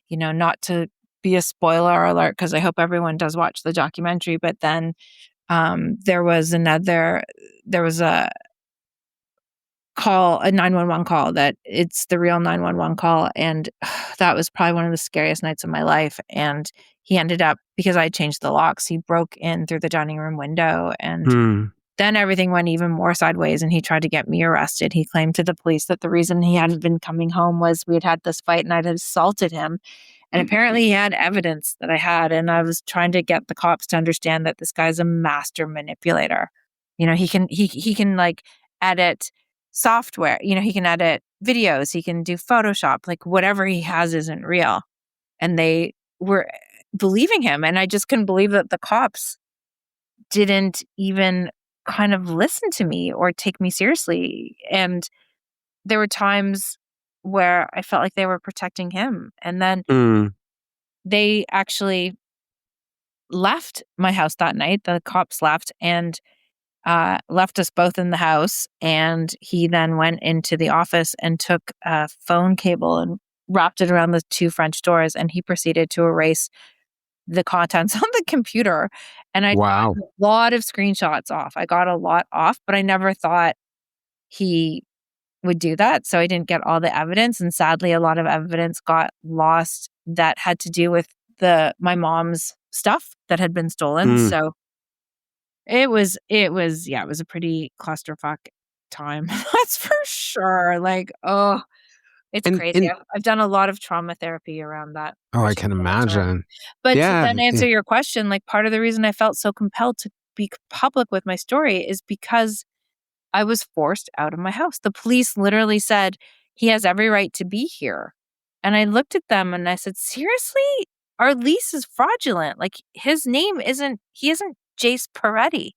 not to be a spoiler alert, because I hope everyone does watch the documentary, but then there was a call, a 911 call, that it's the real 911 call. And that was probably one of the scariest nights of my life. And he ended up, because I changed the locks, he broke in through the dining room window. And Hmm. then everything went even more sideways and he tried to get me arrested. He claimed to the police that the reason he hadn't been coming home was we had this fight and I'd assaulted him. And apparently he had evidence that I had. And I was trying to get the cops to understand that this guy's a master manipulator. He can like edit software, he can edit videos, he can do Photoshop, like whatever he has isn't real. And they were believing him. And I just couldn't believe that the cops didn't even kind of listen to me or take me seriously. And there were times where I felt like they were protecting him. And then Mm. they actually left my house that night. The cops left and left us both in the house. And he then went into the office and took a phone cable and wrapped it around the two French doors. And he proceeded to erase the contents on the computer. And I Wow. got a lot of screenshots off. I got a lot off, but I never thought he would do that. So I didn't get all the evidence. And sadly, a lot of evidence got lost that had to do with my mom's stuff that had been stolen. Mm. So it was a pretty clusterfuck time. That's for sure. Like, oh, it's And crazy. and I've done a lot of trauma therapy around that. oh, I Which is can another story. imagine. But to Yeah. then answer your question, like part of the reason I felt so compelled to be public with my story is because I was forced out of my house. The police literally said, he has every right to be here. And I looked at them and I said, seriously? Our lease is fraudulent. Like he isn't Jace Peretti.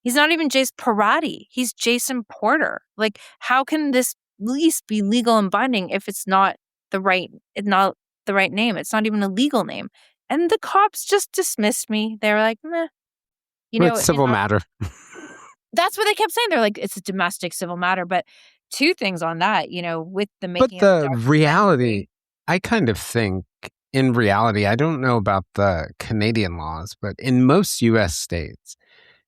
He's not even Jace Parati. He's Jason Porter. Like, how can this lease be legal and binding if it's not the right name? It's not even a legal name. And the cops just dismissed me. They were like, meh. It's civil matter. That's what they kept saying. They're like, it's a domestic civil matter. But two things on that, with the But making of the the reality, I kind of think in reality, I don't know about the Canadian laws, but in most US states,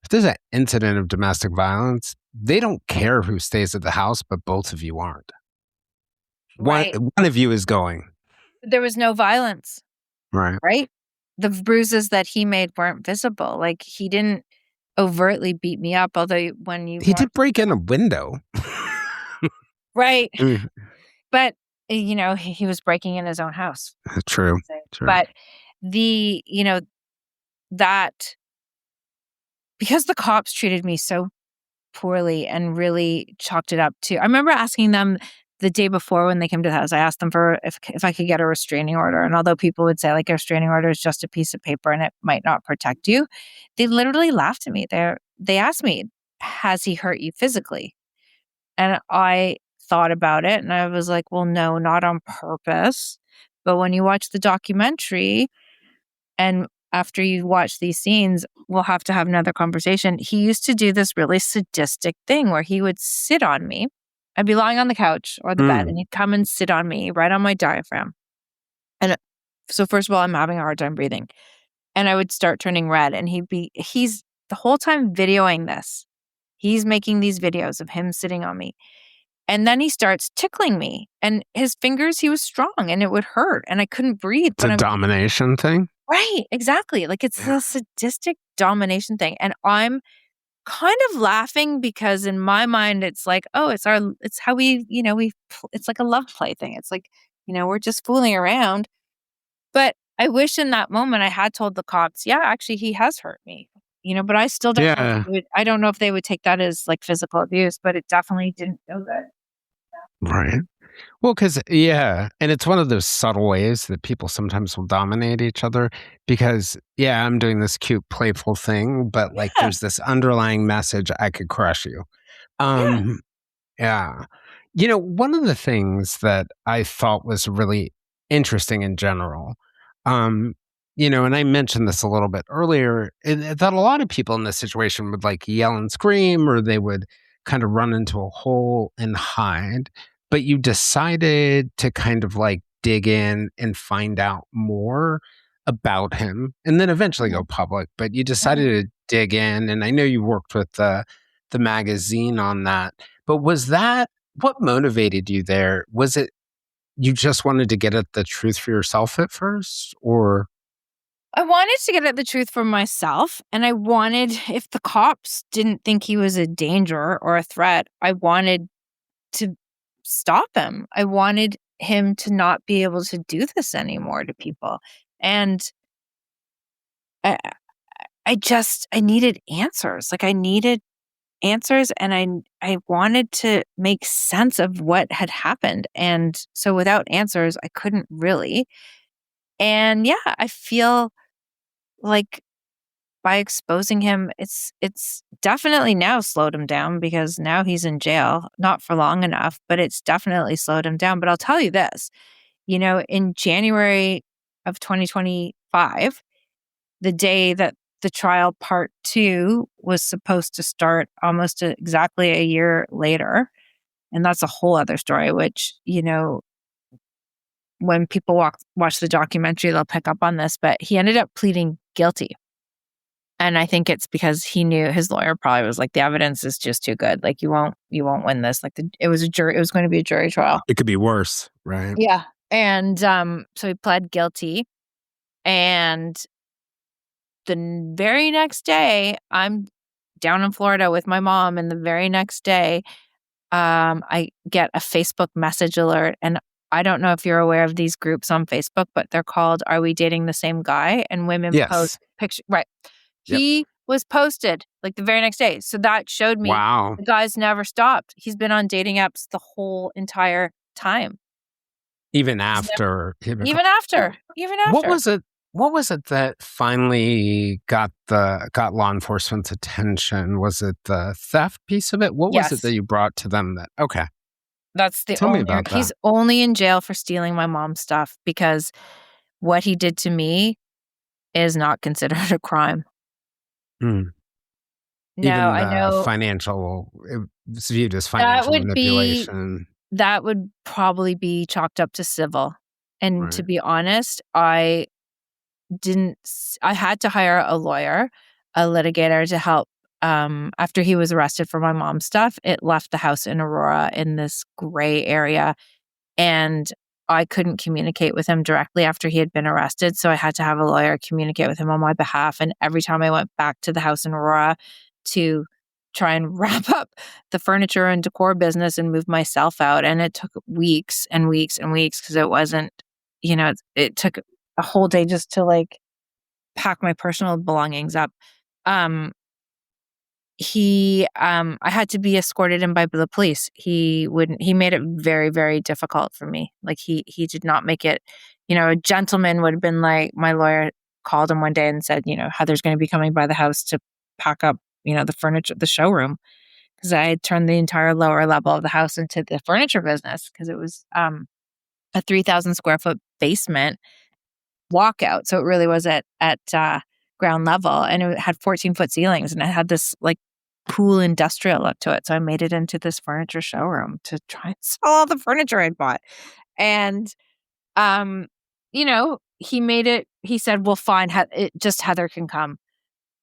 if there's an incident of domestic violence, they don't care who stays at the house, but both of you aren't. right. One of you is going. There was no violence, Right. right? The bruises that he made weren't visible. Like he didn't overtly beat me up, although when you He did break in a window. right. Mm, But he was breaking in his own house. True. But that because the cops treated me so poorly and really chalked it up to. I remember asking them the day before when they came to the house, I asked them for if I could get a restraining order. And although people would say like a restraining order is just a piece of paper and it might not protect you, they literally laughed at me. They asked me, has he hurt you physically? And I thought about it and I was like, well, no, not on purpose. But when you watch the documentary and after you watch these scenes, we'll have to have another conversation. He used to do this really sadistic thing where he would sit on me. I'd be lying on the couch or the bed and he'd come and sit on me right on my diaphragm. And so first of all, I'm having a hard time breathing. And I would start turning red and he's the whole time videoing this. He's making these videos of him sitting on me. And then he starts tickling me and his fingers, he was strong and it would hurt and I couldn't breathe. It's a domination thing. Right, exactly. Like it's a sadistic domination thing. And I'm kind of laughing because in my mind, it's like, oh, it's how we, it's like a love play thing. It's like, we're just fooling around. But I wish in that moment I had told the cops, yeah, actually he has hurt me, but I still don't know. I don't know if they would take that as like physical abuse, but it definitely didn't feel good. Right. Well, because, and it's one of those subtle ways that people sometimes will dominate each other because, I'm doing this cute, playful thing, but like there's this underlying message, I could crush you. Yeah. One of the things that I thought was really interesting in general, and I mentioned this a little bit earlier, that a lot of people in this situation would like yell and scream, or they would kind of run into a hole and hide. But you decided to kind of like dig in and find out more about him and then eventually go public. But you decided to dig in. And I know you worked with the magazine on that. But was that what motivated you there? Was it you just wanted to get at the truth for yourself at first, or? I wanted to get at the truth for myself. And I wanted, if the cops didn't think he was a danger or a threat, I wanted to stop him. I wanted him to not be able to do this anymore to people. And I needed answers. Like I needed answers and I wanted to make sense of what had happened. And so without answers, I couldn't really. And I feel like by exposing him, it's definitely now slowed him down because now he's in jail, not for long enough, but it's definitely slowed him down. But I'll tell you this, in January of 2025, the day that the trial part 2 was supposed to start almost exactly a year later. And that's a whole other story, which, when people watch the documentary, they'll pick up on this, but he ended up pleading guilty. And I think it's because he knew his lawyer probably was like, the evidence is just too good. Like you won't win this. Like it was going to be a jury trial. It could be worse, right? Yeah. And so he pled guilty. And the very next day, I'm down in Florida with my mom. And the very next day, I get a Facebook message alert. And I don't know if you're aware of these groups on Facebook, but they're called Are We Dating the Same Guy? And women post pictures. Right. He was posted like the very next day. So that showed me the guy's never stopped. He's been on dating apps the whole entire time. Even after. What was it that finally got law enforcement's attention? Was it the theft piece of it? What was it that you brought to them that, okay. That's Tell me about that. He's only in jail for stealing my mom's stuff because what he did to me is not considered a crime. No, I know. It's viewed as financial manipulation. That would probably be chalked up to civil. And to be honest, I had to hire a lawyer, a litigator to help. After he was arrested for my mom's stuff, it left the house in Aurora in this gray area. And I couldn't communicate with him directly after he had been arrested. So I had to have a lawyer communicate with him on my behalf. And every time I went back to the house in Aurora to try and wrap up the furniture and decor business and move myself out. And it took weeks and weeks and weeks because it wasn't, it took a whole day just to like pack my personal belongings up. I had to be escorted in by the police. He made it very, very difficult for me. Like he did not make it, a gentleman would have been like, my lawyer called him one day and said, Heather's going to be coming by the house to pack up, the furniture, the showroom. Because I had turned the entire lower level of the house into the furniture business because it was a 3,000 square foot basement walkout. So it really was at ground level, and it had 14-foot ceilings, and it had this like cool industrial look to it. So I made it into this furniture showroom to try and sell all the furniture I'd bought. And, he made it, he said, well, fine, just Heather can come.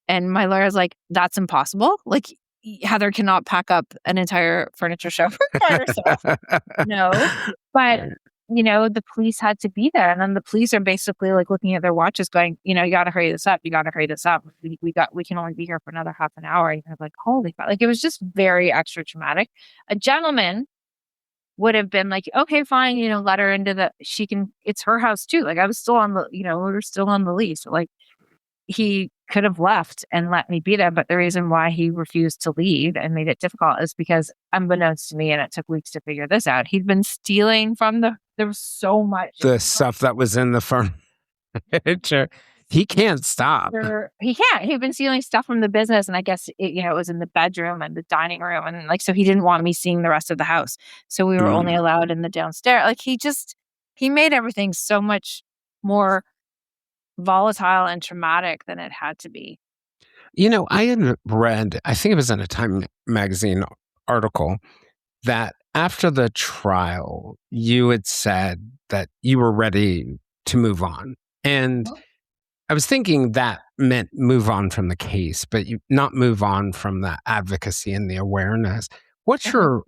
And my lawyer's like, that's impossible. Like, Heather cannot pack up an entire furniture showroom by herself. No. But, the police had to be there. And then the police are basically like looking at their watches going, you got to hurry this up. You got to hurry this up. We can only be here for another half an hour. And you're like, holy fuck. Like, it was just very extra traumatic. A gentleman would have been like, okay, fine, let her into it's her house too. Like, I was still on we were still on the lease. Like, he could have left and let me be there. But the reason why he refused to leave and made it difficult is because, unbeknownst to me, and it took weeks to figure this out, he'd been stealing there was so much. The stuff that was in the furniture. He can't stop. He can't. He'd been stealing stuff from the business. And I guess, it was in the bedroom and the dining room. And so he didn't want me seeing the rest of the house. So we were only allowed in the downstairs. Like, he made everything so much more volatile and traumatic than it had to be. I had read, I think it was in a Time magazine article, that after the trial, you had said that you were ready to move on. And I was thinking that meant move on from the case, but not move on from the advocacy and the awareness. What's your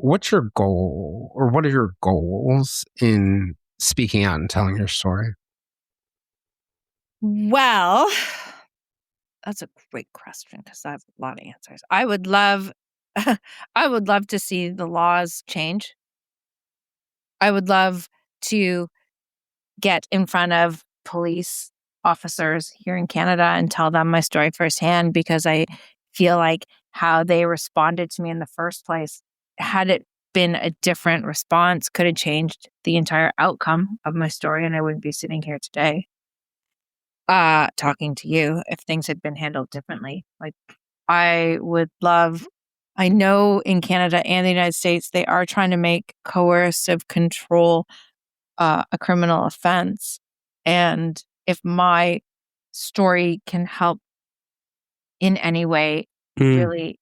goal, or what are your goals in speaking out and telling your story? Well, that's a great question because I have a lot of answers. I would love to see the laws change. I would love to get in front of police officers here in Canada and tell them my story firsthand, because I feel like how they responded to me in the first place, had it been a different response, could have changed the entire outcome of my story, and I wouldn't be sitting here today talking to you if things had been handled differently. Like, I know in Canada and the United States, they are trying to make coercive control a criminal offense. And if my story can help in any way, really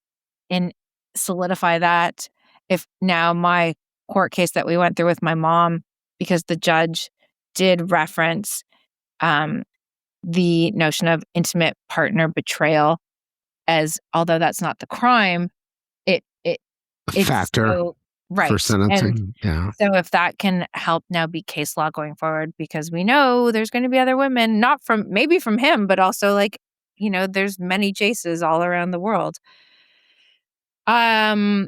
solidify that, if now my court case that we went through with my mom, because the judge did reference the notion of intimate partner betrayal as, although that's not the crime, it's factor right for sentencing. And so if that can help now be case law going forward, because we know there's going to be other women, not from him, but also like, there's many Jaces all around the world. I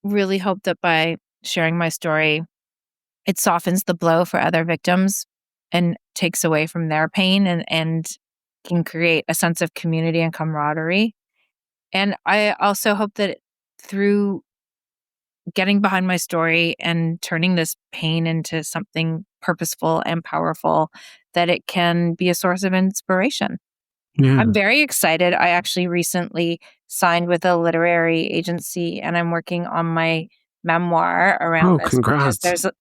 really hope that by sharing my story, it softens the blow for other victims and takes away from their pain and can create a sense of community and camaraderie. And I also hope that through getting behind my story and turning this pain into something purposeful and powerful, that it can be a source of inspiration. Yeah. I'm very excited. I actually recently signed with a literary agency, and I'm working on my memoir around this. Congrats.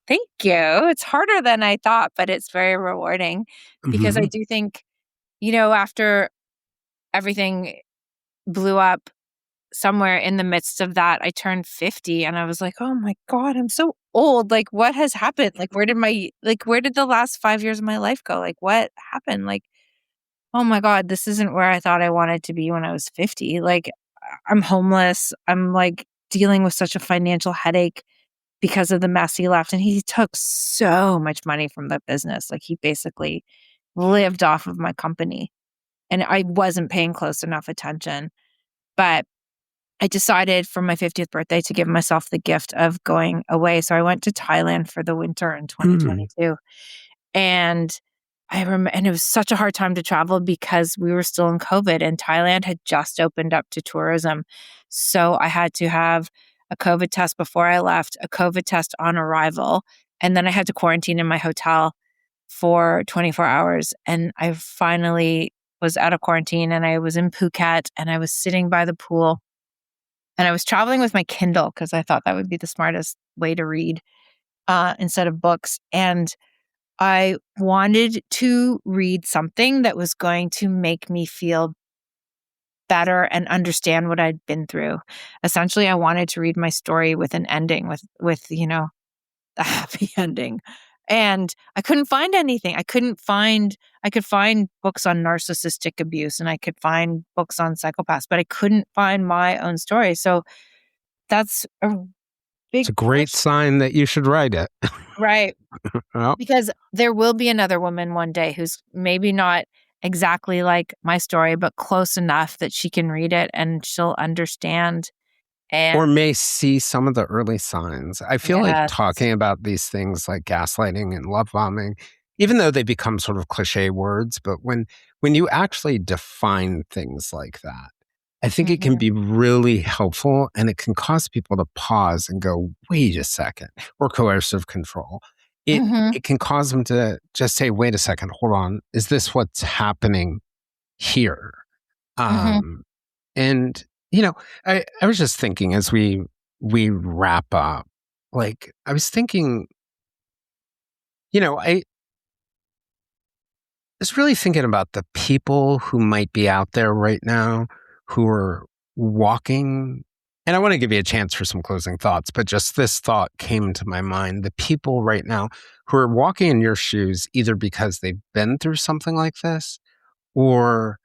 Thank you. It's harder than I thought, but it's very rewarding because I do think, after everything blew up, somewhere in the midst of that, I turned 50 and I was like, oh my God, I'm so old. Like, what has happened? Like, where did the last 5 years of my life go? Like, what happened? Like, oh my God, this isn't where I thought I wanted to be when I was 50. Like, I'm homeless. I'm like dealing with such a financial headache because of the mess he left. And he took so much money from the business. Like, he basically lived off of my company, and I wasn't paying close enough attention. But I decided for my 50th birthday to give myself the gift of going away. So I went to Thailand for the winter in 2022. And and it was such a hard time to travel because we were still in COVID and Thailand had just opened up to tourism. So I had to have a COVID test before I left, a COVID test on arrival, and then I had to quarantine in my hotel for 24 hours. And I finally was out of quarantine and I was in Phuket and I was sitting by the pool and I was traveling with my Kindle because I thought that would be the smartest way to read instead of books. And I wanted to read something that was going to make me feel better and understand what I'd been through. Essentially, I wanted to read my story with an ending, with a happy ending. And I couldn't find anything. I could find books on narcissistic abuse and I could find books on psychopaths, but I couldn't find my own story. So that's a big It's a great sign that you should write it. right. Well, Because there will be another woman one day who's maybe not exactly like my story, but close enough that she can read it and she'll understand. or And may see some of the early signs. I feel like yes. talking about these things like gaslighting and love bombing, even though they become sort of cliche words, but when you actually define things like that, I think it can be really helpful and it can cause people to pause and go, wait a second, or coercive control. It can cause them to just say, wait a second, hold on, is this what's happening here? And, I was just thinking as we wrap up, like, I was thinking, I was really thinking about the people who might be out there right now who are walking. And I want to give you a chance for some closing thoughts, but just this thought came to my mind. The people right now who are walking in your shoes, either because they've been through something like this or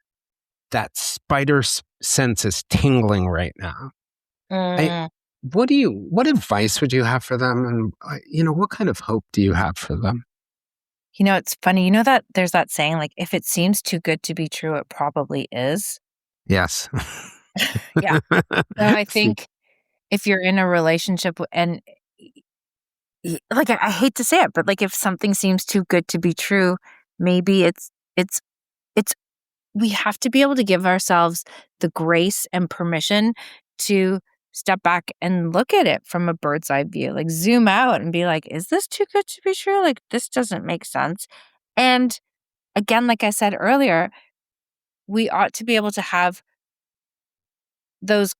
that spider sense is tingling right now. What advice would you have for them? And, what kind of hope do you have for them? It's funny. That there's that saying, like, if it seems too good to be true, it probably is. Yes. Yeah. So I think if you're in a relationship and like, I hate to say it, but like if something seems too good to be true, maybe it's we have to be able to give ourselves the grace and permission to step back and look at it from a bird's eye view, like zoom out and be like, is this too good to be true? Like, this doesn't make sense. And again, like I said earlier, we ought to be able to have those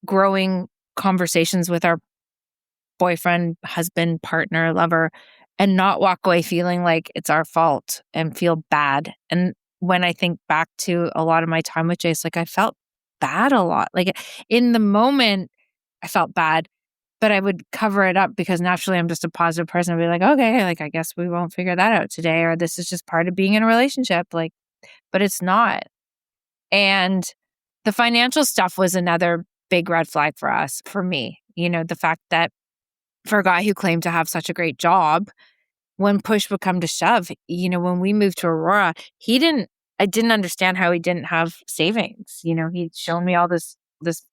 growing conversations with our boyfriend, husband, partner, lover, and not walk away feeling like it's our fault and feel bad. And when I think back to a lot of my time with Jace, like I felt bad a lot. Like in the moment, I felt bad, but I would cover it up because naturally I'm just a positive person. I'd be like, okay, like I guess we won't figure that out today, or this is just part of being in a relationship. Like, but it's not. And the financial stuff was another big red flag for us, for me. The fact that for a guy who claimed to have such a great job, when push would come to shove, when we moved to Aurora, I didn't understand how he didn't have savings. He'd shown me all this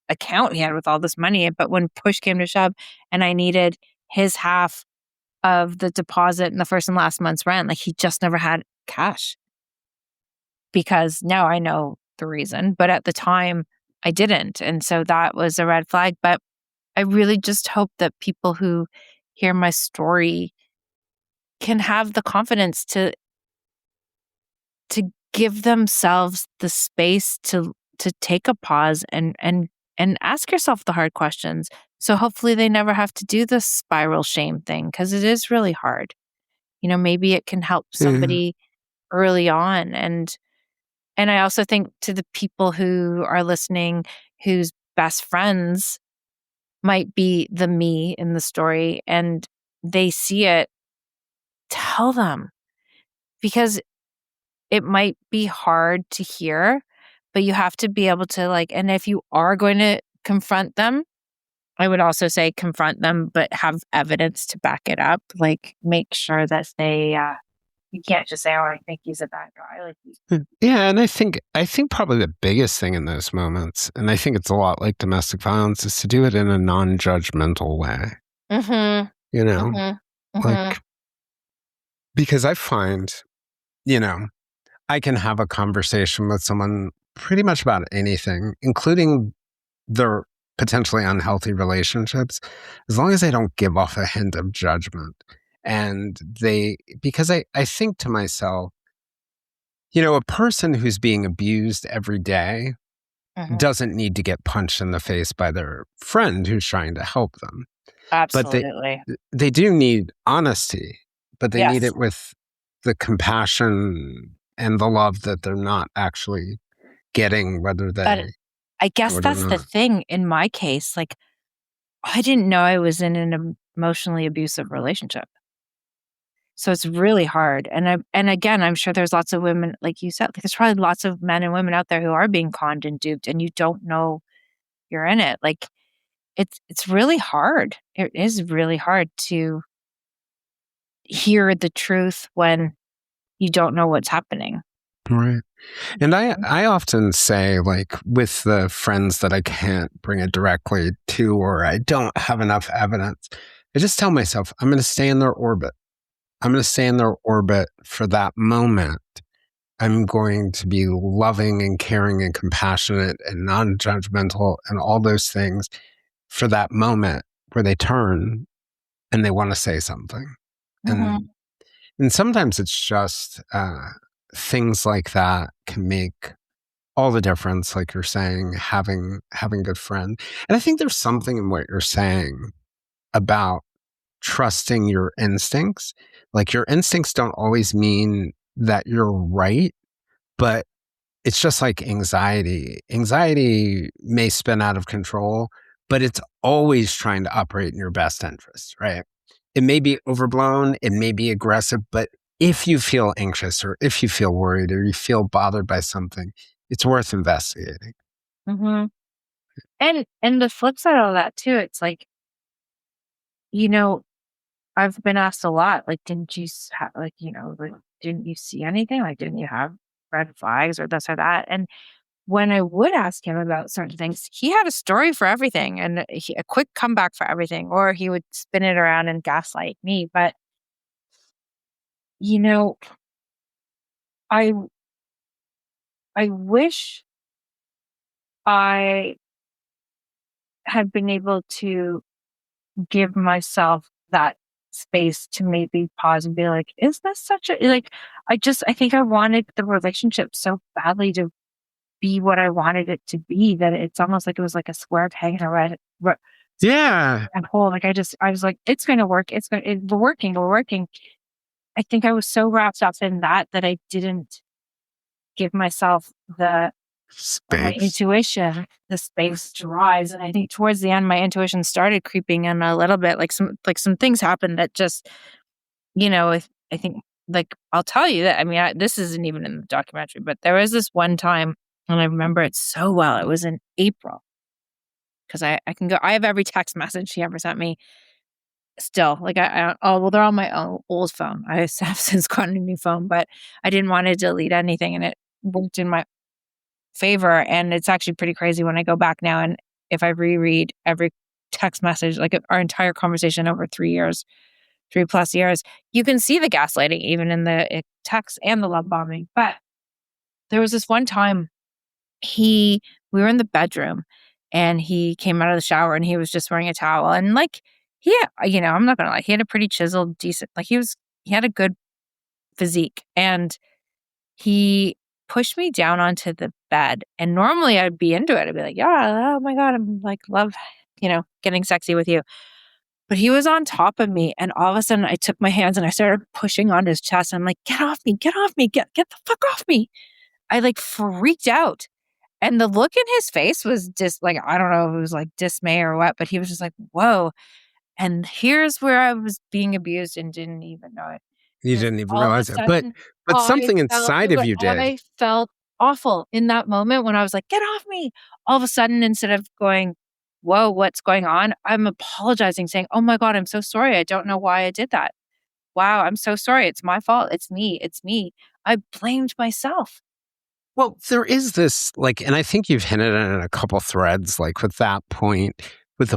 account he had with all this money, but when push came to shove and I needed his half of the deposit in the first and last month's rent, like he just never had cash. Because now I know the reason, but at the time I didn't. And so that was a red flag. But I really just hope that people who hear my story can have the confidence to give themselves the space to take a pause and ask yourself the hard questions. So hopefully they never have to do the spiral shame thing, because it is really hard. Maybe it can help somebody early on. And I also think to the people who are listening whose best friends might be the me in the story and they see it, tell them, because it might be hard to hear, but you have to be able to and if you are going to confront them, I would also say confront them, but have evidence to back it up. Like make sure that they, you can't just say, oh, I think he's a bad guy. Yeah, and I think probably the biggest thing in those moments, and I think it's a lot like domestic violence, is to do it in a non-judgmental way. Like, because I find, I can have a conversation with someone pretty much about anything, including their potentially unhealthy relationships, as long as they don't give off a hint of judgment. And because I think to myself, a person who's being abused every day doesn't need to get punched in the face by their friend who's trying to help them. Absolutely. But they do need honesty, but they need Yes. it with the compassion and the love that they're not actually getting, whether But they I guess or that's the not. thing in my case. Like, I didn't know I was in an emotionally abusive relationship. So it's really hard. And again, I'm sure there's lots of women, like you said, there's probably lots of men and women out there who are being conned and duped, and you don't know you're in it. Like, it's really hard. It is really hard to hear the truth when you don't know what's happening. Right. And I often say, like, with the friends that I can't bring it directly to, or I don't have enough evidence, I just tell myself, I'm going to stay in their orbit. I'm going to stay in their orbit for that moment. I'm going to be loving and caring and compassionate and non-judgmental and all those things for that moment where they turn and they want to say something. And sometimes it's just things like that can make all the difference, like you're saying, having a good friend. And I think there's something in what you're saying about trusting your instincts. Like, your instincts don't always mean that you're right, but it's just like anxiety. Anxiety may spin out of control, but it's always trying to operate in your best interest, right? It may be overblown, it may be aggressive, but if you feel anxious or if you feel worried or you feel bothered by something, it's worth investigating. And the flip side of that too, it's like, I've been asked a lot, like, didn't you didn't you see anything? Like, didn't you have red flags or this or that? And when I would ask him about certain things, he had a story for everything and a quick comeback for everything, or he would spin it around and gaslight me. But, I wish I had been able to give myself that space to maybe pause and be like, is this such a, like, I think I wanted the relationship so badly to be what I wanted it to be that it's almost like it was like a square peg in a red hole. Like, I was like, it's going to work. We're working. I think I was so wrapped up in that I didn't give myself my intuition, the space to rise. And I think towards the end, my intuition started creeping in a little bit. Like some things happened that just, I think, like, I'll tell you that. I mean, this isn't even in the documentary, but there was this one time, and I remember it so well. It was in April, because I have every text message he ever sent me still. Like, they're on my old phone. I have since gotten a new phone, but I didn't want to delete anything, and it worked in my favor. And it's actually pretty crazy when I go back now, and if I reread every text message, like our entire conversation over 3+ years, you can see the gaslighting even in the text and the love bombing. But there was this one time we were in the bedroom, and he came out of the shower, and he was just wearing a towel, and like, I'm not gonna lie, he had a pretty chiseled, decent, like, he had a good physique, and he pushed me down onto the bed. And normally I'd be into it. I'd be like, yeah, oh my God, I'm like, love, getting sexy with you. But he was on top of me, and all of a sudden I took my hands and I started pushing on his chest. I'm like, get off me, get the fuck off me. I like freaked out. And the look in his face was just like, I don't know if it was like dismay or what, but he was just like, whoa. And here's where I was being abused and didn't even know it. You didn't even realize it. But something inside of you did. I felt awful in that moment when I was like, get off me. All of a sudden, instead of going, whoa, what's going on? I'm apologizing, saying, oh my God, I'm so sorry. I don't know why I did that. Wow, I'm so sorry. It's my fault. It's me. I blamed myself. Well, there is this, like, and I think you've hinted at it in a couple threads, like with the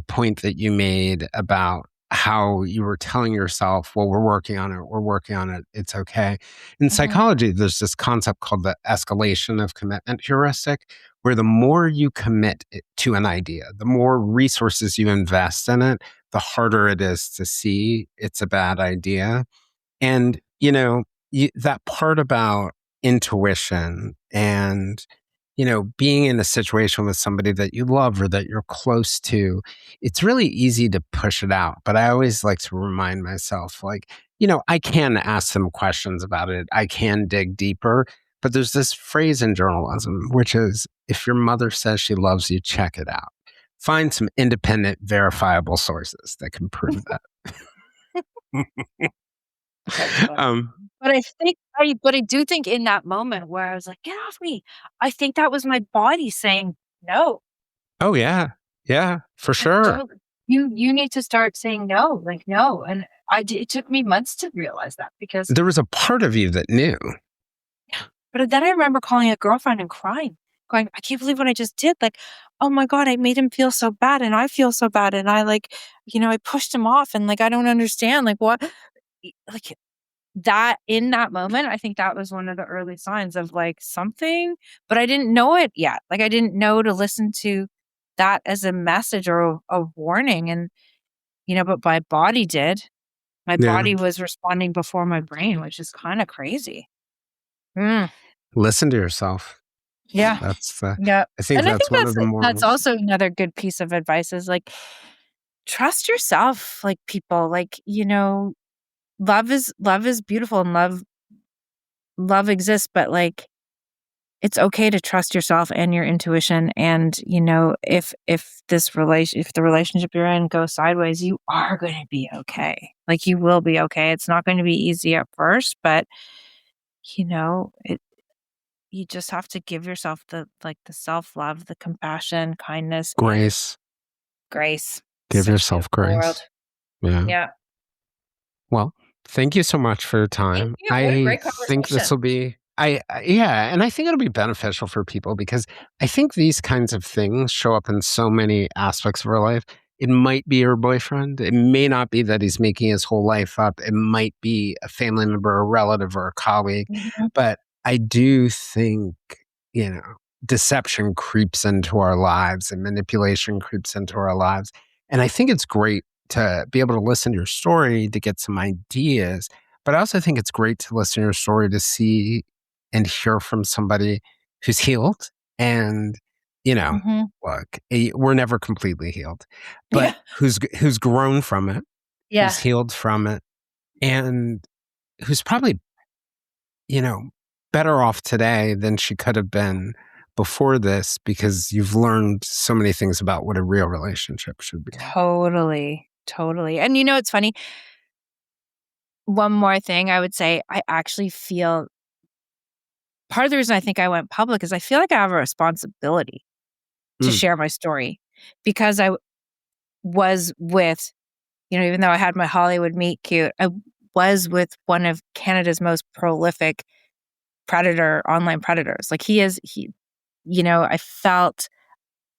point that you made about how you were telling yourself, well, we're working on it, it's okay. In Mhm. psychology, there's this concept called the escalation of commitment heuristic, where the more you commit to an idea, the more resources you invest in it, the harder it is to see it's a bad idea. And, that part about intuition and, being in a situation with somebody that you love or that you're close to, it's really easy to push it out. But I always like to remind myself, like, I can ask them questions about it. I can dig deeper. But there's this phrase in journalism, which is if your mother says she loves you, check it out. Find some independent, verifiable sources that can prove that. That's funny. um, But I do think in that moment where I was like, "Get off me," I think that was my body saying, "No." oh, yeah. Yeah, for Like, sure. "Don't you need to start saying no, like, no." And it took me months to realize that because There was a part of you that knew. but then I remember calling a girlfriend and crying, going, "I can't believe what I just did. Like, oh my God, I made him feel so bad and I feel so bad. And I like, I pushed him off and like, I don't understand. Like what, like that in that moment, I think that was one of the early signs of like something, but I didn't know it yet. Like I didn't know to listen to that as a message or a warning. And, but my body did. My Yeah. body was responding before my brain, which is kind of crazy. Mm. Listen to yourself. Yeah. That's Yeah. I think And I that's think one of the that's morals. also another good piece of advice is like trust yourself, like people, like, love is beautiful and love exists, but like it's okay to trust yourself and your intuition and, if the relationship you're in goes sideways, you are going to be okay. Like you will be okay. It's not going to be easy at first, but it you just have to give yourself the self-love, the compassion, kindness, and Grace. grace. Give Such a yourself beautiful grace. world. Yeah. Yeah. Well, thank you so much for your Thank time. you. What a I great think this conversation. will be yeah, and I think it'll be beneficial for people because I think these kinds of things show up in so many aspects of our life. It might be your boyfriend. It may not be that he's making his whole life up. It might be a family member, a relative, or a colleague. Mhm. But I do think, deception creeps into our lives and manipulation creeps into our lives. And I think it's great to be able to listen to your story to get some ideas. But I also think it's great to listen to your story to see and hear from somebody who's healed. And, Mhm. look, we're never completely healed, but Yeah. who's grown from it, who's Yeah. healed from it, and who's probably, you know, better off today than she could have been before this because you've learned so many things about what a real relationship should be like. Totally. Totally. And it's funny. One more thing I would say, I actually feel part of the reason I think I went public is I feel like I have a responsibility to Mm, share my story because I was with, even though I had my Hollywood meet cute, I was with one of Canada's most prolific online predators. Like I felt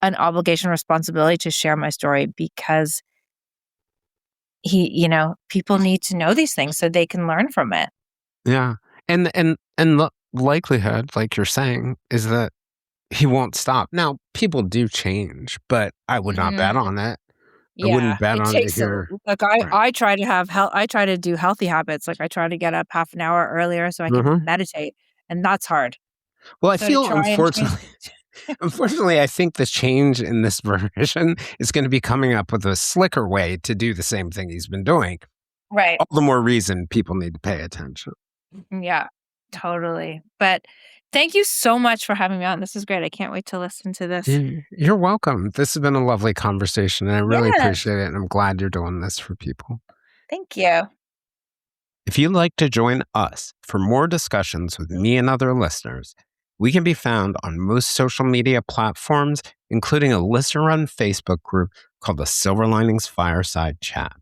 an obligation, responsibility to share my story because people need to know these things so they can learn from it. yeah. And the likelihood, like you're saying, is that he won't stop. Now, people do change, but I would not bet Mhm. on it. I Yeah, wouldn't bet it on it takes a here. like, Right. I try to have I try to do healthy habits, like, I try to get up half an hour earlier so I can Mhm. meditate, and that's hard. Well, I So to feel try and change unfortunately, I think the change in this version is going to be coming up with a slicker way to do the same thing he's been doing. Right. All the more reason people need to pay attention. Yeah, totally. But thank you so much for having me on. This is great. I can't wait to listen to this. You're welcome. This has been a lovely conversation, and I really Yes. appreciate it. And I'm glad you're doing this for people. Thank you. If you'd like to join us for more discussions with me and other listeners, we can be found on most social media platforms, including a listener-run Facebook group called the Silver Linings Fireside Chat.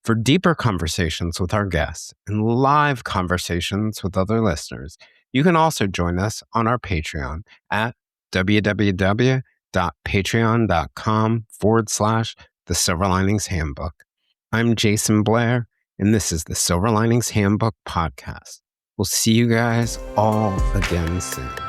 For deeper conversations with our guests and live conversations with other listeners, you can also join us on our Patreon at www.patreon.com/the Silver Linings Handbook. I'm Jason Blair, and this is the Silver Linings Handbook podcast. We'll see you guys all again soon.